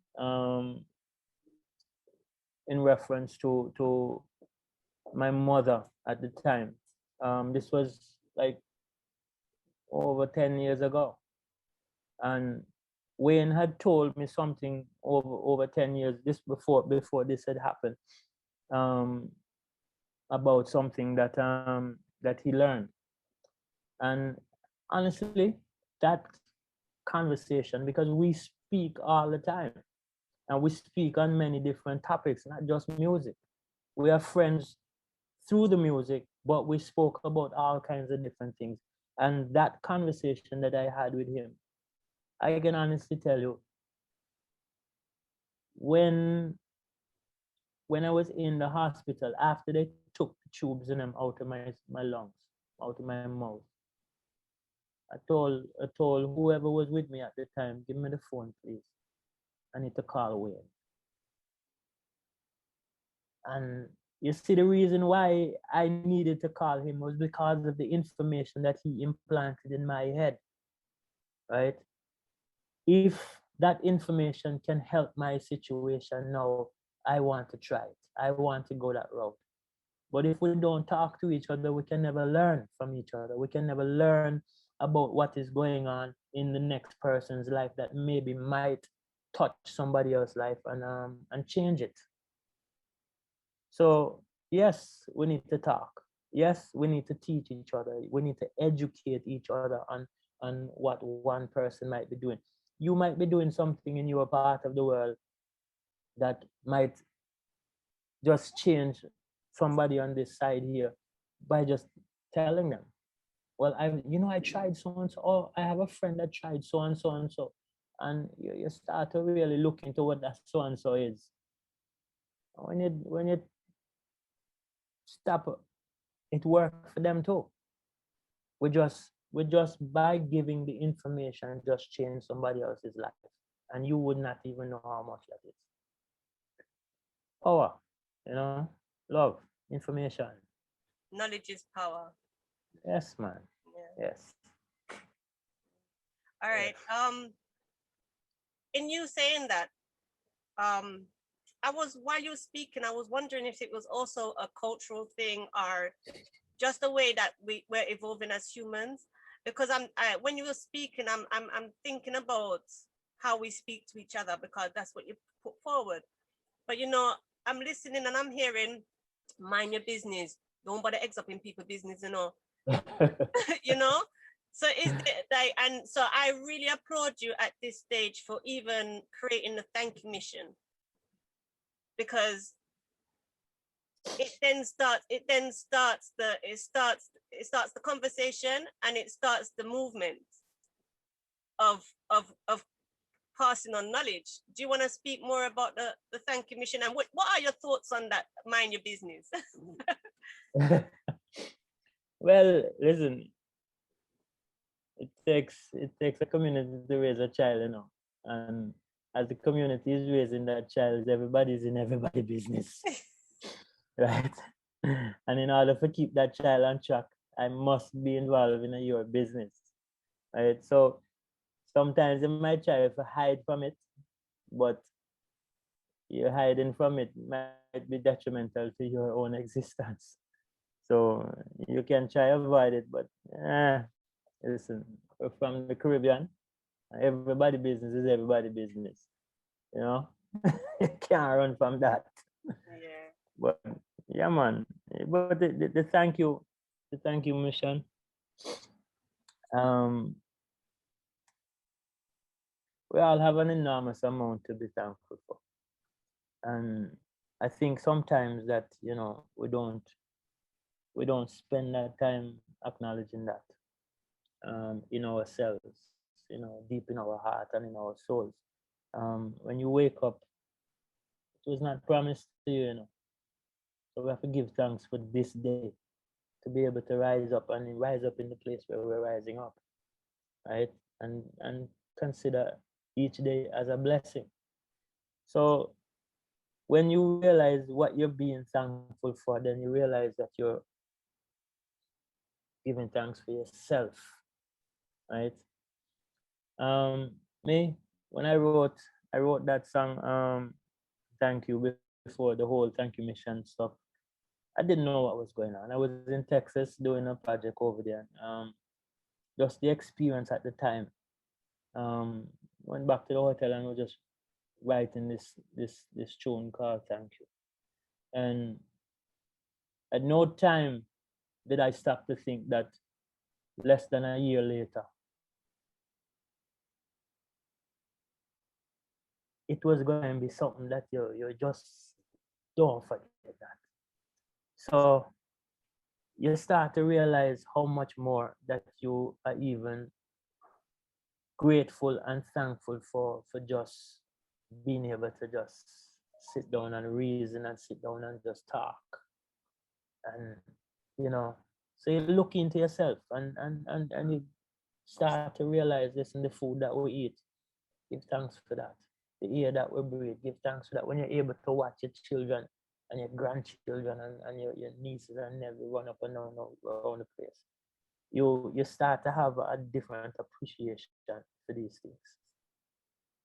[SPEAKER 2] in reference to my mother at the time. This was like over 10 years ago. And Wayne had told me something over 10 years this before this had happened, um, about something that he learned. And honestly, that conversation, because we speak all the time and we speak on many different topics, not just music. We are friends through the music, but we spoke about all kinds of different things. And that conversation that I had with him, I can honestly tell you, when when I was in the hospital, after they took the tubes and them out of my lungs, out of my mouth, I told whoever was with me at the time, give me the phone, please. I need to call Wayne. And you see, the reason why I needed to call him was because of the information that he implanted in my head, right? If that information can help my situation now, I want to try it. I want to go that route. But if we don't talk to each other, we can never learn from each other. We can never learn about what is going on in the next person's life that maybe might touch somebody else's life and change it. So yes, we need to talk. Yes, we need to teach each other. We need to educate each other on what one person might be doing. You might be doing something in your part of the world that might just change somebody on this side here by just telling them, well, I tried so and so. Oh, I have a friend that tried so and so and so. And you start to really look into what that so and so is. When you stop, it worked for them too. We just by giving the information just change somebody else's life, and you would not even know how much that is. Power, love, information.
[SPEAKER 1] Knowledge is power.
[SPEAKER 2] Yes, man. Yeah. Yes.
[SPEAKER 1] All right. In you saying that, while you were speaking, I was wondering if it was also a cultural thing or just the way that we're evolving as humans. Because when you were speaking, I'm thinking about how we speak to each other, because that's what you put forward. But I'm listening and I'm hearing, mind your business. Don't bother eggs up in people's business, you know. So so I really applaud you at this stage for even creating the thank you mission, because it starts the conversation, and it starts the movement of passing on knowledge. Do you want to speak more about the thank you mission, and what are your thoughts on that? Mind your business.
[SPEAKER 2] Well, listen, it takes a community to raise a child, and as the community is raising that child, everybody's in everybody's business. Right? And in order to keep that child on track, I must be involved in your business. Right? So sometimes you might try to hide from it, but you're hiding from it might be detrimental to your own existence. So you can try avoid it, but listen, we're from the Caribbean. Everybody business is everybody business. You know, you can't run from that.
[SPEAKER 1] Yeah.
[SPEAKER 2] But yeah, man. But the thank you mission. Um, we all have an enormous amount to be thankful for, and I think sometimes that we don't spend that time acknowledging that in ourselves, deep in our heart and in our souls. When you wake up, it was not promised to you. So we have to give thanks for this day to be able to rise up and rise up in the place where we're rising up, right? And consider each day as a blessing. So when you realize what you're being thankful for, then you realize that you're giving thanks for yourself, right? Me, when I wrote that song, Thank You, before the whole Thank You mission stuff, I didn't know what was going on. I was in Texas doing a project over there. Just the experience at the time. Went back to the hotel and was just writing this tune called Thank You. And at no time did I stop to think that less than a year later, it was going to be something that you just don't forget that. So you start to realize how much more that you are even grateful and thankful for just being able to just sit down and reason and sit down and just talk. And you know, so you look into yourself and you start to realize this in the food that we eat. Give thanks for that. The air that we breathe, give thanks for that. When you're able to watch your children and your grandchildren and your nieces and nephews run up and down around the place, you start to have a different appreciation for these things.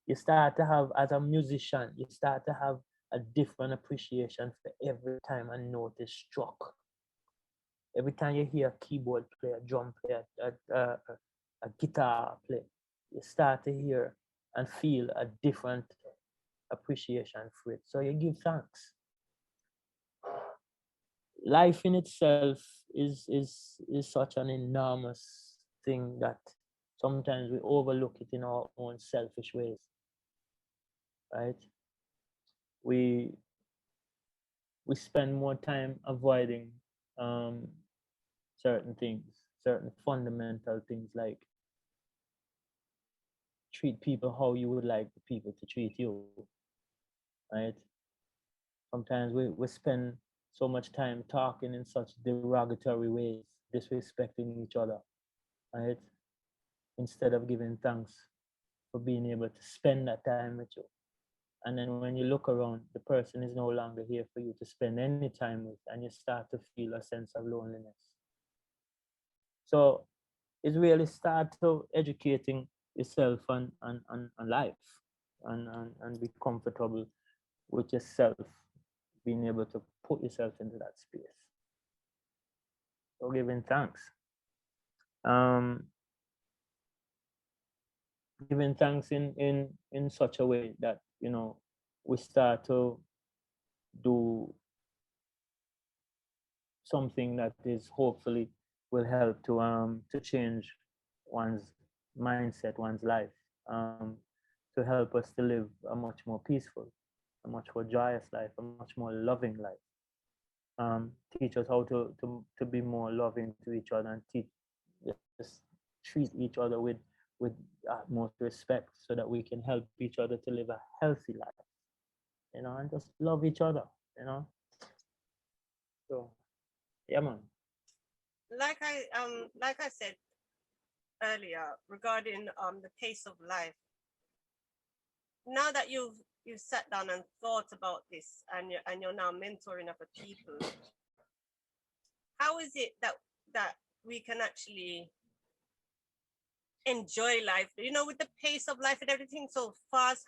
[SPEAKER 2] You start to have, as a musician, you start to have a different appreciation for every time a note is struck. Every time you hear a keyboard play, a drum play, a guitar play, you start to hear and feel a different appreciation for it. So you give thanks. Life in itself is such an enormous thing that sometimes we overlook it in our own selfish ways, right? We we spend more time avoiding um, certain things, certain fundamental things like treat people how you would like the people to treat you, right? Sometimes we spend so much time talking in such derogatory ways, disrespecting each other, right? Instead of giving thanks for being able to spend that time with you. And then when you look around, the person is no longer here for you to spend any time with, and you start to feel a sense of loneliness. So it's really start to educating yourself on life and be comfortable with yourself, being able to put yourself into that space. So giving thanks. Um, giving thanks in such a way that we start to do something that is hopefully will help to change one's mindset, one's life, to help us to live a much more peaceful, a much more joyous life, a much more loving life. Teach us how to be more loving to each other and just treat each other with utmost respect so that we can help each other to live a healthy life, and just love each other. So yeah, man.
[SPEAKER 1] Like I said earlier regarding the pace of life, now that you've sat down and thought about this and you're now mentoring other people, how is it that we can actually enjoy life, you know, with the pace of life and everything so fast?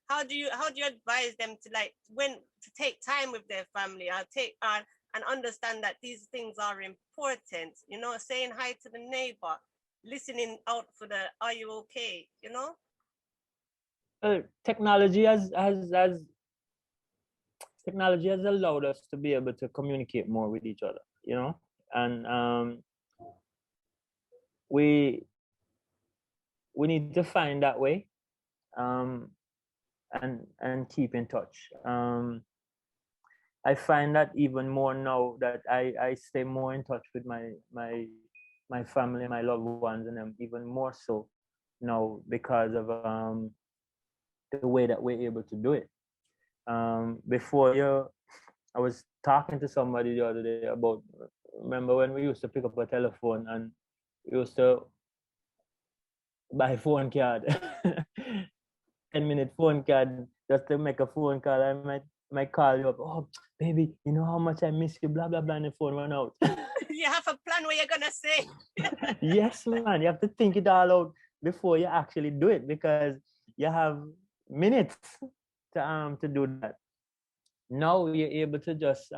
[SPEAKER 1] How do you advise them to, like, when to take time with their family, or take and understand that these things are important, you know, saying hi to the neighbor, listening out for the "are you okay," you know?
[SPEAKER 2] Technology technology has allowed us to be able to communicate more with each other, you know, and we need to find that way, um, and keep in touch. I find that even more now that I stay more in touch with my family, my loved ones, and them even more so now because of the way that we're able to do it. Before I was talking to somebody the other day about, remember when we used to pick up a telephone and we used to buy phone card, 10-minute phone card just to make a phone call. I might call you up. Oh, baby, you know how much I miss you, blah, blah, blah, and the phone run out.
[SPEAKER 1] You have a plan what you're going to say.
[SPEAKER 2] Yes, man. You have to think it all out before you actually do it, because you have minutes to do that. Now you're able to just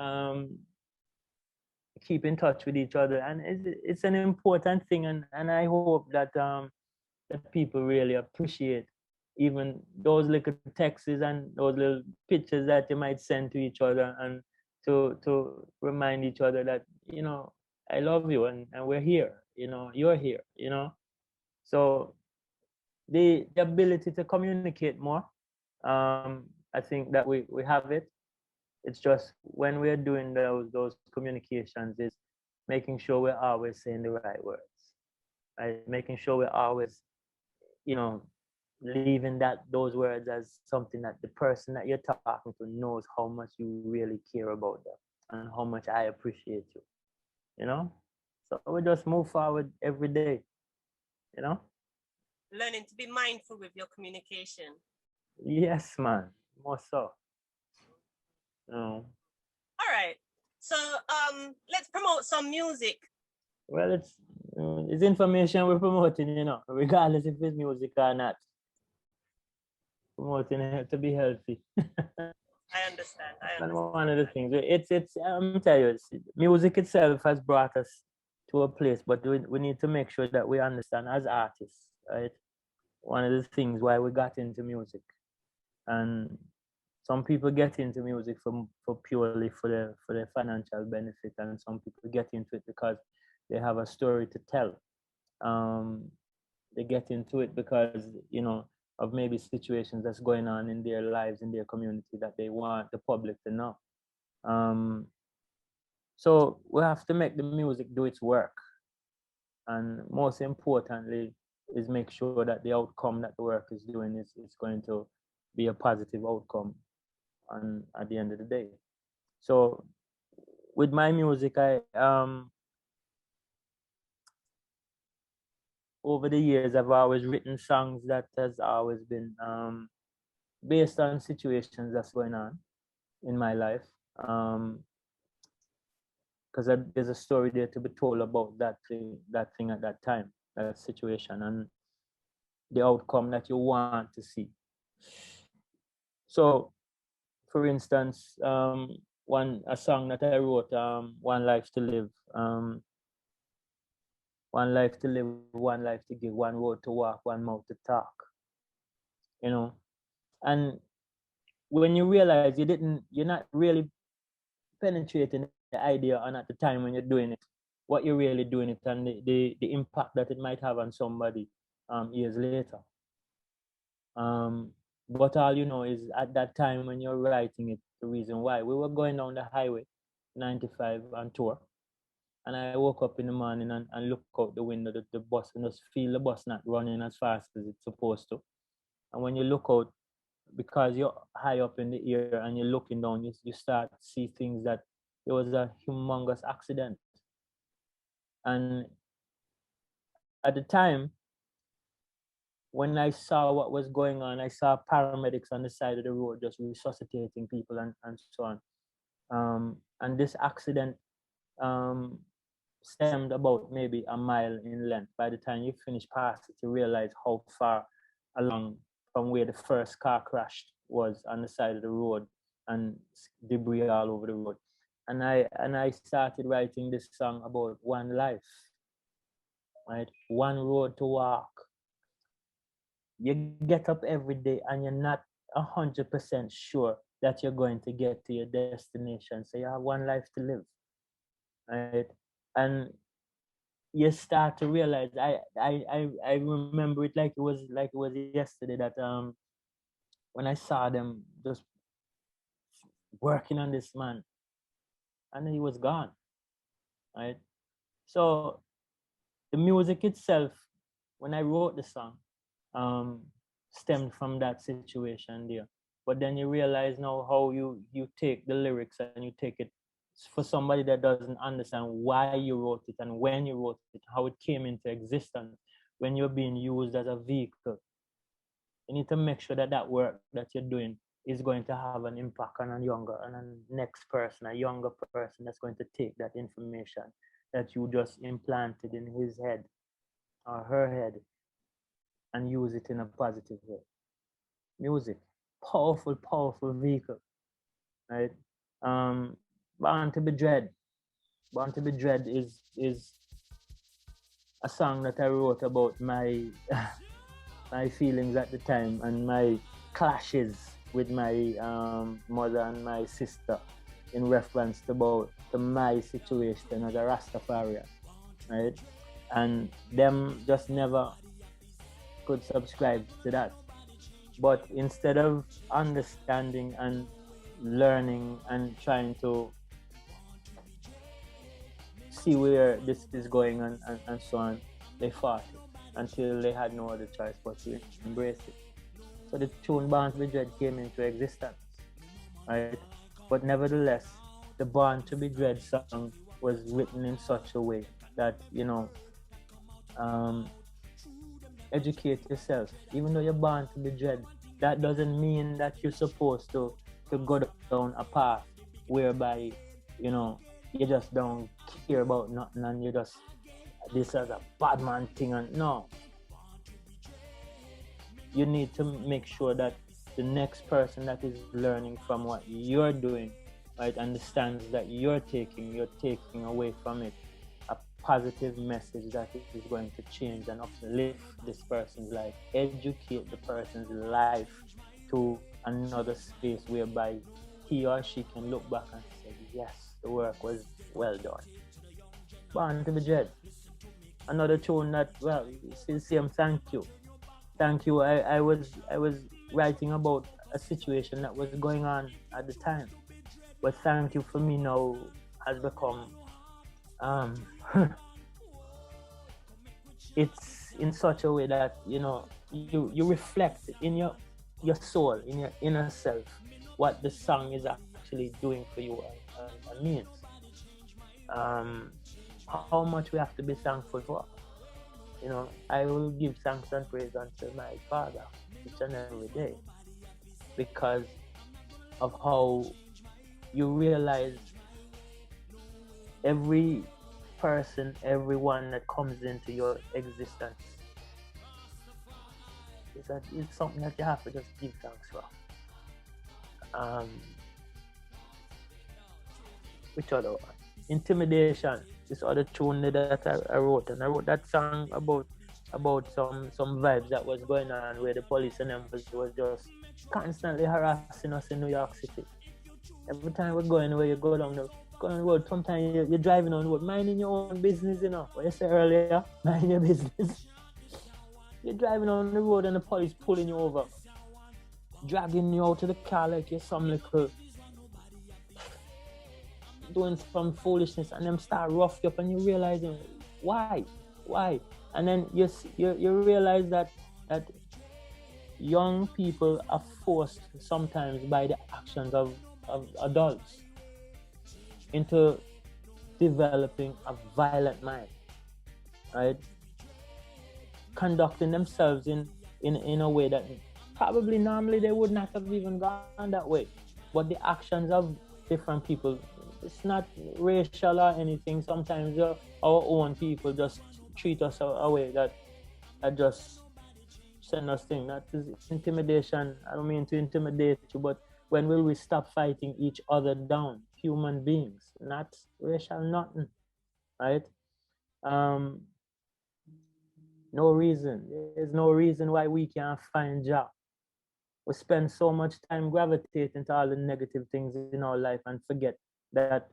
[SPEAKER 2] keep in touch with each other, and it's an important thing, and I hope that that people really appreciate even those little texts and those little pictures that you might send to each other, and to remind each other that, you know, I love you, and we're here, you know, you're here, you know. So the ability to communicate more, I think that we have it. It's just when we're doing those communications is making sure we're always saying the right words, right? Making sure we're always, you know, leaving those words as something that the person that you're talking to knows how much you really care about them and how much I appreciate you, you know. So we just move forward every day, you know.
[SPEAKER 1] Learning to be mindful with your communication.
[SPEAKER 2] Yes, man, more so.
[SPEAKER 1] All right, so let's promote some music.
[SPEAKER 2] Well, it's information we're promoting, you know, regardless if it's music or not. Promoting it to be healthy.
[SPEAKER 1] I understand.
[SPEAKER 2] And one of the things, it's I'm telling you, music itself has brought us to a place, but we need to make sure that we understand as artists, right? One of the things why we got into music, and some people get into music for purely for the financial benefit, and some people get into it because they have a story to tell. They get into it because, you know, of maybe situations that's going on in their lives, in their community, that they want the public to know. So we have to make the music do its work, and most importantly is make sure that the outcome that the work is doing is going to be a positive outcome on at the end of the day. So with my music, I over the years I've always written songs that has always been based on situations that's going on in my life, because there's a story there to be told about that thing at that time, that situation, and the outcome that you want to see. So for instance, a song that I wrote, One Life to Live, one life to live, one life to give, one road to walk, one mouth to talk, you know. And when you realize you're not really penetrating the idea, and at the time when you're doing it, what you're really doing it, and the impact that it might have on somebody years later. But all you know is at that time when you're writing it, the reason why we were going down the highway 95 on tour, and I woke up in the morning and look out the window, the bus, and just feel the bus not running as fast as it's supposed to. And when you look out, because you're high up in the air and you're looking down, you start to see things that there was a humongous accident. And at the time, when I saw what was going on, I saw paramedics on the side of the road just resuscitating people and so on. And this accident stemmed about maybe a mile in length. By the time you finish past it, you realize how far along from where the first car crashed was on the side of the road, and debris all over the road. And I started writing this song about one life, right? One road to walk. You get up every day and you're not 100% sure that you're going to get to your destination. So you have one life to live, right? And you start to realize, I remember it like it was yesterday, that when I saw them just working on this man and he was gone, right? So the music itself, when I wrote the song, stemmed from that situation there. But then you realize now how you take the lyrics and you take it for somebody that doesn't understand why you wrote it and when you wrote it, how it came into existence, when you're being used as a vehicle. You need to make sure that that work that you're doing is going to have an impact on a younger and a next person, a younger person that's going to take that information that you just implanted in his head or her head and use it in a positive way. Music, powerful, powerful vehicle, right? Born to be Dread. Born to be Dread is a song that I wrote about my my feelings at the time and my clashes with my mother and my sister in reference to my situation as a Rastafarian, right? And them just never could subscribe to that. But instead of understanding and learning and trying to see where this is going and so on, they fought it until they had no other choice but to embrace it. So the tune Born to be Dread came into existence, right? But nevertheless, the Born to be Dread song was written in such a way that, educate yourself. Even though you're born to be dread, that doesn't mean that you're supposed to go down a path whereby, you just don't care about nothing and you just, this is a bad man thing. And no. You need to make sure that the next person that is learning from what you're doing, right, understands that you're taking away from it a positive message that is going to change and uplift this person's life, educate the person's life to another space whereby he or she can look back and say, yes, the work was well done. Born to be Dread. Another tune that, well, still same thank you. Thank you. I was writing about a situation that was going on at the time. But thank you for me now has become it's in such a way that you reflect in your soul, in your inner self, what the song is actually doing for you and means. How much we have to be thankful for. I will give thanks and praise unto my Father each and every day because of how you realize every person, everyone that comes into your existence it's something that you have to just give thanks for. Which other one? Intimidation. This other tune that I wrote, and I wrote that song about some vibes that was going on where the police and them was just constantly harassing us in New York City. Every time we're going where you go down the road, sometimes you're driving on the road, minding your own business, what you said earlier, mind your business. You're driving on the road and the police pulling you over, dragging you out to the car like you're some little doing some foolishness, and them start rough you up, and you realizing why, and then you realize that young people are forced sometimes by the actions of adults into developing a violent mind, right? Conducting themselves in a way that probably normally they would not have even gone that way, but the actions of different people it's not racial or anything. Sometimes our own people just treat us a way that just send us things. That is intimidation. I don't mean to intimidate you, but when will we stop fighting each other down? Human beings, not racial, nothing, right? Um, no reason. There's no reason why we can't find job. We spend so much time gravitating to all the negative things in our life and forget that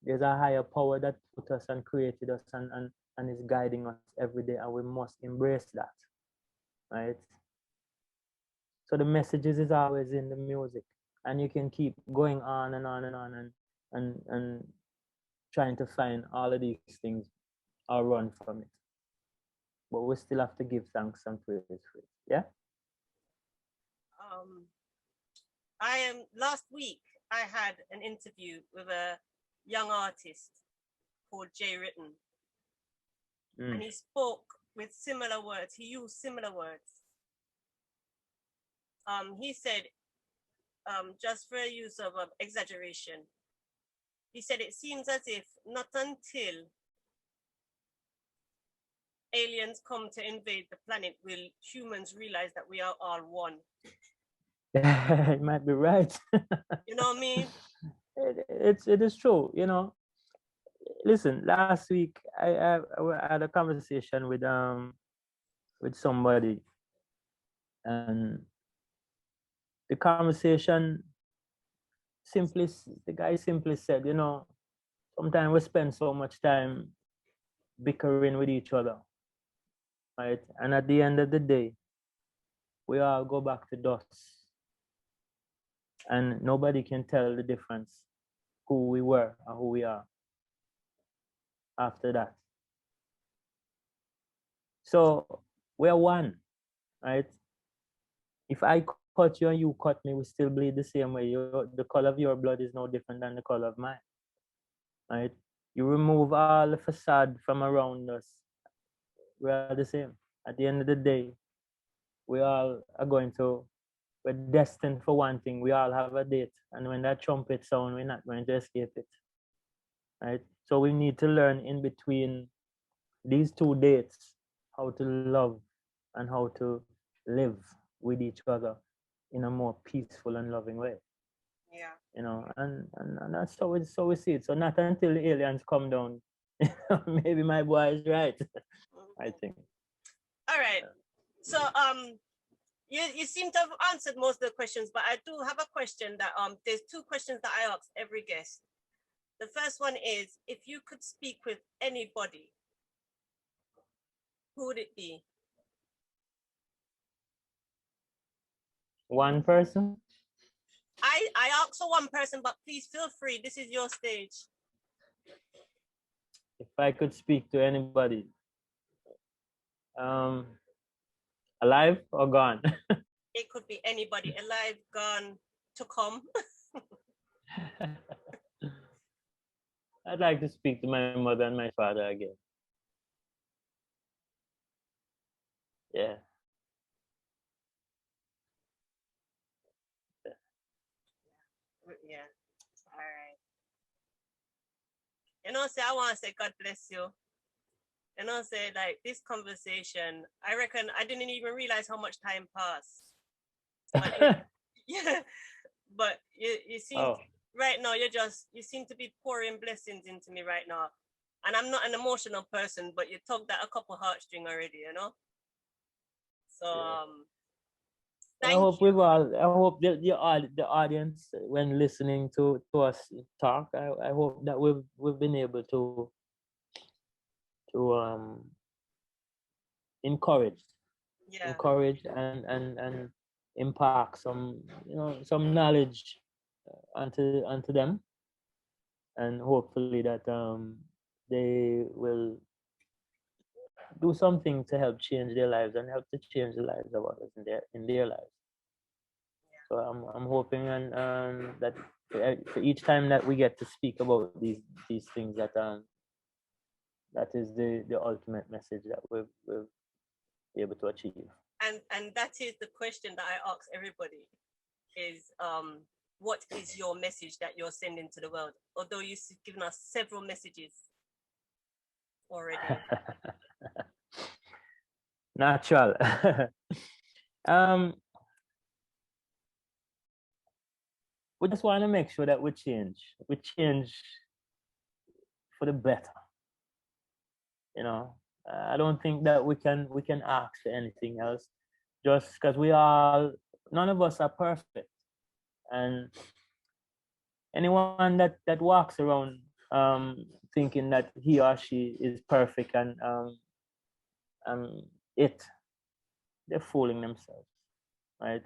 [SPEAKER 2] there's a higher power that put us and created us and is guiding us every day, and we must embrace that, right? So the messages is always in the music, and you can keep going on and on and on and trying to find all of these things or run from it. But we still have to give thanks and praise for it. Yeah.
[SPEAKER 1] Last week I had an interview with a young artist called Jay Ritten, and he spoke with similar words. He used similar words. He said, just for use of exaggeration, he said it seems as if not until aliens come to invade the planet will humans realize that we are all one.
[SPEAKER 2] You might be right.
[SPEAKER 1] You know what I mean?
[SPEAKER 2] It is true. You know, listen. Last week I had a conversation with somebody, and the conversation the guy simply said, you know, sometimes we spend so much time bickering with each other, right? And at the end of the day, we all go back to dust, and nobody can tell the difference who we were or who we are after that. So we're one, right? If I cut you and you cut me, we still bleed the same way. The color of your blood is no different than the color of mine, right? You remove all the facade from around us, we are the same. At the end of the day, we all are we're destined for one thing. We all have a date. And when that trumpet sound, we're not going to escape it, right? So we need to learn in between these two dates how to love and how to live with each other in a more peaceful and loving way.
[SPEAKER 1] Yeah.
[SPEAKER 2] You know, and that's so we see it. So not until the aliens come down, maybe my boy is right. I think.
[SPEAKER 1] All right. So you seem to have answered most of the questions, but I do have a question that there's two questions that I ask every guest. The first one is, if you could speak with anybody, who would it be?
[SPEAKER 2] One person?
[SPEAKER 1] I ask for one person, but please feel free. This is your stage.
[SPEAKER 2] If I could speak to anybody, alive or gone?
[SPEAKER 1] It could be anybody, alive, gone, to come.
[SPEAKER 2] I'd like to speak to my mother and my father again. Yeah.
[SPEAKER 1] Yeah. All right. You know, say I want to say God bless you. You know, say like this conversation, I reckon I didn't even realize how much time passed. But yeah, but you seem right now you seem to be pouring blessings into me right now. And I'm not an emotional person, but you tugged at a couple heartstring already, you know? So
[SPEAKER 2] I hope the audience, when listening to us talk, I hope that we've been able to encourage and impart some some knowledge onto them, and hopefully that they will do something to help change their lives and help to change the lives of others in their lives. So I'm hoping and that for each time that we get to speak about these things, that that is the ultimate message that we'll be able to achieve.
[SPEAKER 1] And that is the question that I ask everybody is what is your message that you're sending to the world? Although you've given us several messages already.
[SPEAKER 2] Natural. We just want to make sure that we change. We change for the better. You know, I don't think that we can ask for anything else, just because none of us are perfect, and anyone that walks around thinking that he or she is perfect and they're fooling themselves, right?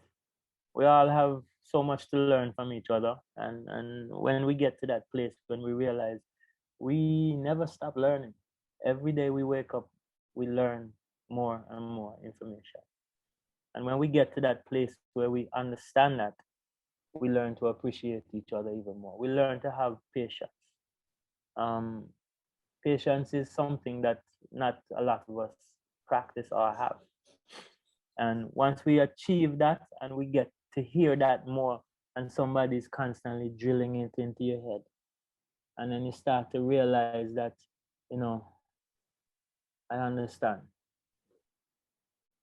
[SPEAKER 2] We all have so much to learn from each other, and when we get to that place when we realize we never stop learning, every day we wake up, we learn more and more information, and when we get to that place where we understand that, we learn to appreciate each other even more. We learn to have patience. Patience is something that not a lot of us practice or have. And once we achieve that and we get to hear that more, and somebody's constantly drilling it into your head, and then you start to realize that, you know, I understand,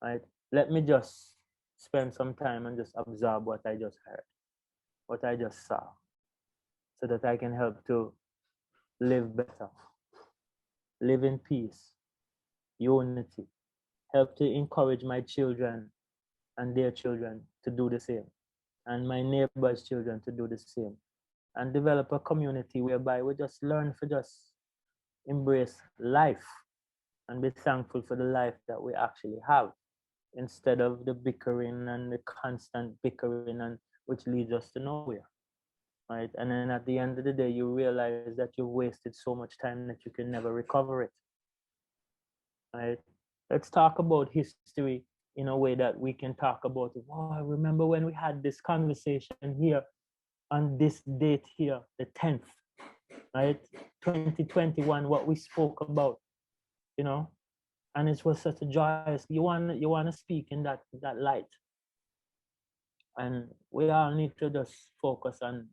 [SPEAKER 2] right? Let me just spend some time and just absorb what I just heard, what I just saw, so that I can help to live better, live in peace, unity, help to encourage my children and their children to do the same, and my neighbors' children to do the same, and develop a community whereby we just learn to just embrace life and be thankful for the life that we actually have, instead of the bickering and the constant bickering, and which leads us to nowhere, right? And then at the end of the day, you realize that you've wasted so much time that you can never recover it, right? Let's talk about history in a way that we can talk about it. Oh, I remember when we had this conversation here on this date here, the 10th, right? 2021, what we spoke about, you know, and it was such a joyous. You want to speak in that light, and we all need to just focus on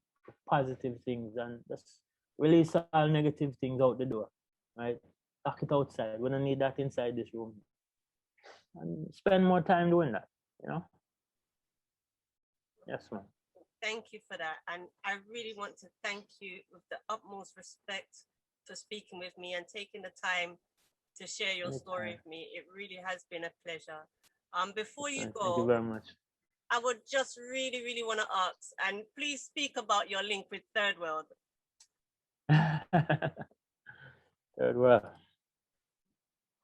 [SPEAKER 2] positive things and just release all negative things out the door, right? Lock it outside. We don't need that inside this room, and spend more time doing that, you know. Yes, ma'am.
[SPEAKER 1] Thank you for that. And I really want to thank you with the utmost respect for speaking with me and taking the time to share your story with me. It really has been a pleasure. Before you go,
[SPEAKER 2] thank you very much.
[SPEAKER 1] I would just really, really want to ask, and please speak about your link with Third World.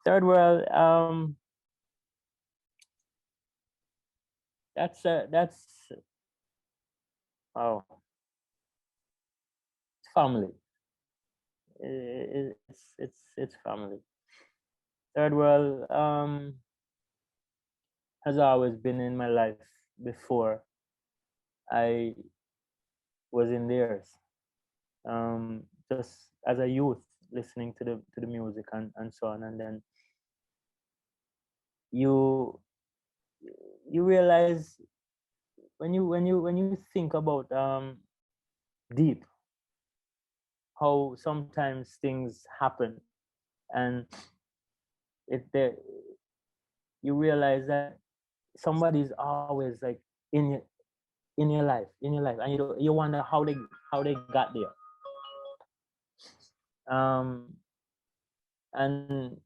[SPEAKER 2] Third World, that's oh, it's family. It's family. Third World has always been in my life before I was in theirs. Just as a youth, listening to the music and so on, and then you realize when you think about deep, how sometimes things happen, and you realize that somebody's always like in your life, and you wonder how they got there. And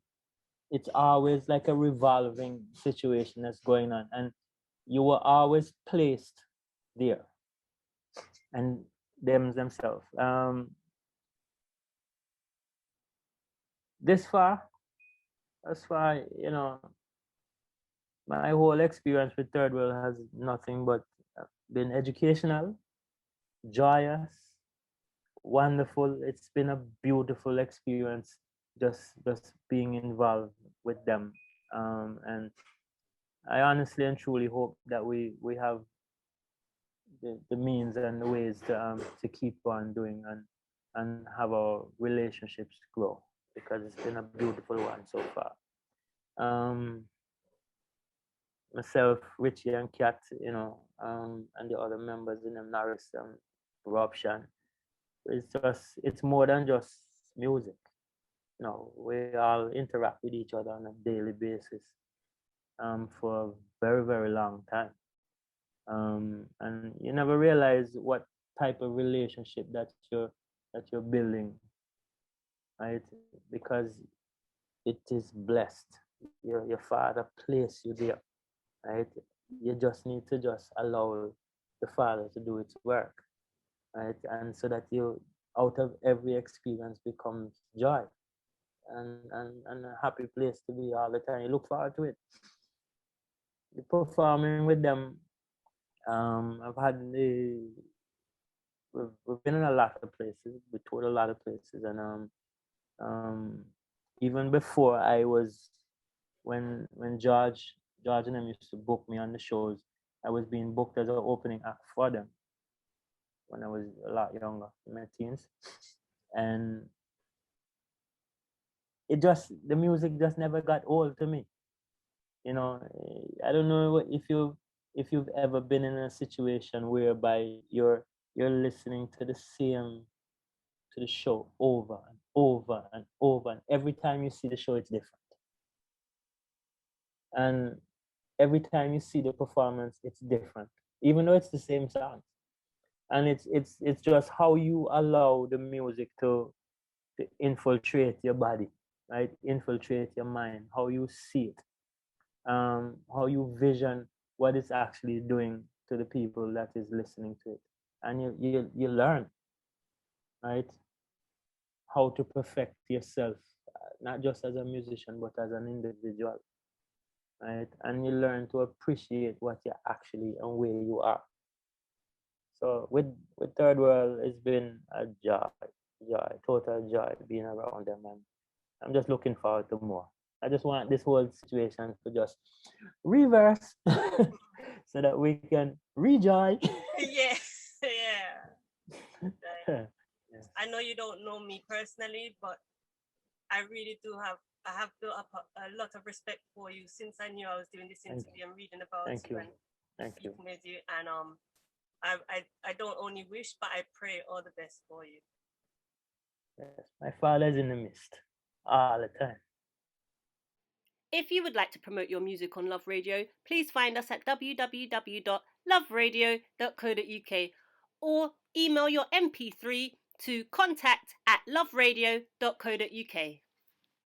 [SPEAKER 2] it's always like a revolving situation that's going on, and you were always placed there, and themselves. Thus far, you know, my whole experience with Third World has nothing but been educational, joyous, wonderful. It's been a beautiful experience just being involved with them, and I honestly and truly hope that we have the means and the ways to keep on doing and have our relationships grow, because it's been a beautiful one so far. Myself, Richie, and Kat, you know, and the other members in them, Norris, Corruption. It's more than just music. No, we all interact with each other on a daily basis for a very, very long time. And you never realize what type of relationship that you're building, right? Because it is blessed. Your father placed you there, right? You just need to just allow the father to do its work, right? And so that you, out of every experience, becomes joy and a happy place to be all the time. You look forward to it. The performing with them, I've had we've been in a lot of places. We toured a lot of places, and um, even before I was, when George and them used to book me on the shows, I was being booked as an opening act for them when I was a lot younger, in my teens, and the music just never got old to me. You know, I don't know if you've ever been in a situation whereby you're listening to the show over and over and over, and every time you see the show it's different, and every time you see the performance it's different, even though it's the same song. And it's just how you allow the music to infiltrate your body, right? Infiltrate your mind, how you see it, how you vision what it's actually doing to the people that is listening to it. And you learn, right, how to perfect yourself, not just as a musician but as an individual, right? And you learn to appreciate what you're actually and where you are. So with Third World, it's been a joy, total joy being around them, and I'm just looking forward to more. I just want this whole situation to just reverse so that we can rejoy.
[SPEAKER 1] Yes, yeah. I know you don't know me personally, but I really do I have built up a lot of respect for you since I knew I was doing this interview and reading about you and speaking with you. And I don't only wish, but I pray all the best for you.
[SPEAKER 3] Yes, my father's in the midst all the time.
[SPEAKER 1] If you would like to promote your music on Love Radio, please find us at www.luvradio.co.uk or email your MP3 to contact@luvradio.co.uk.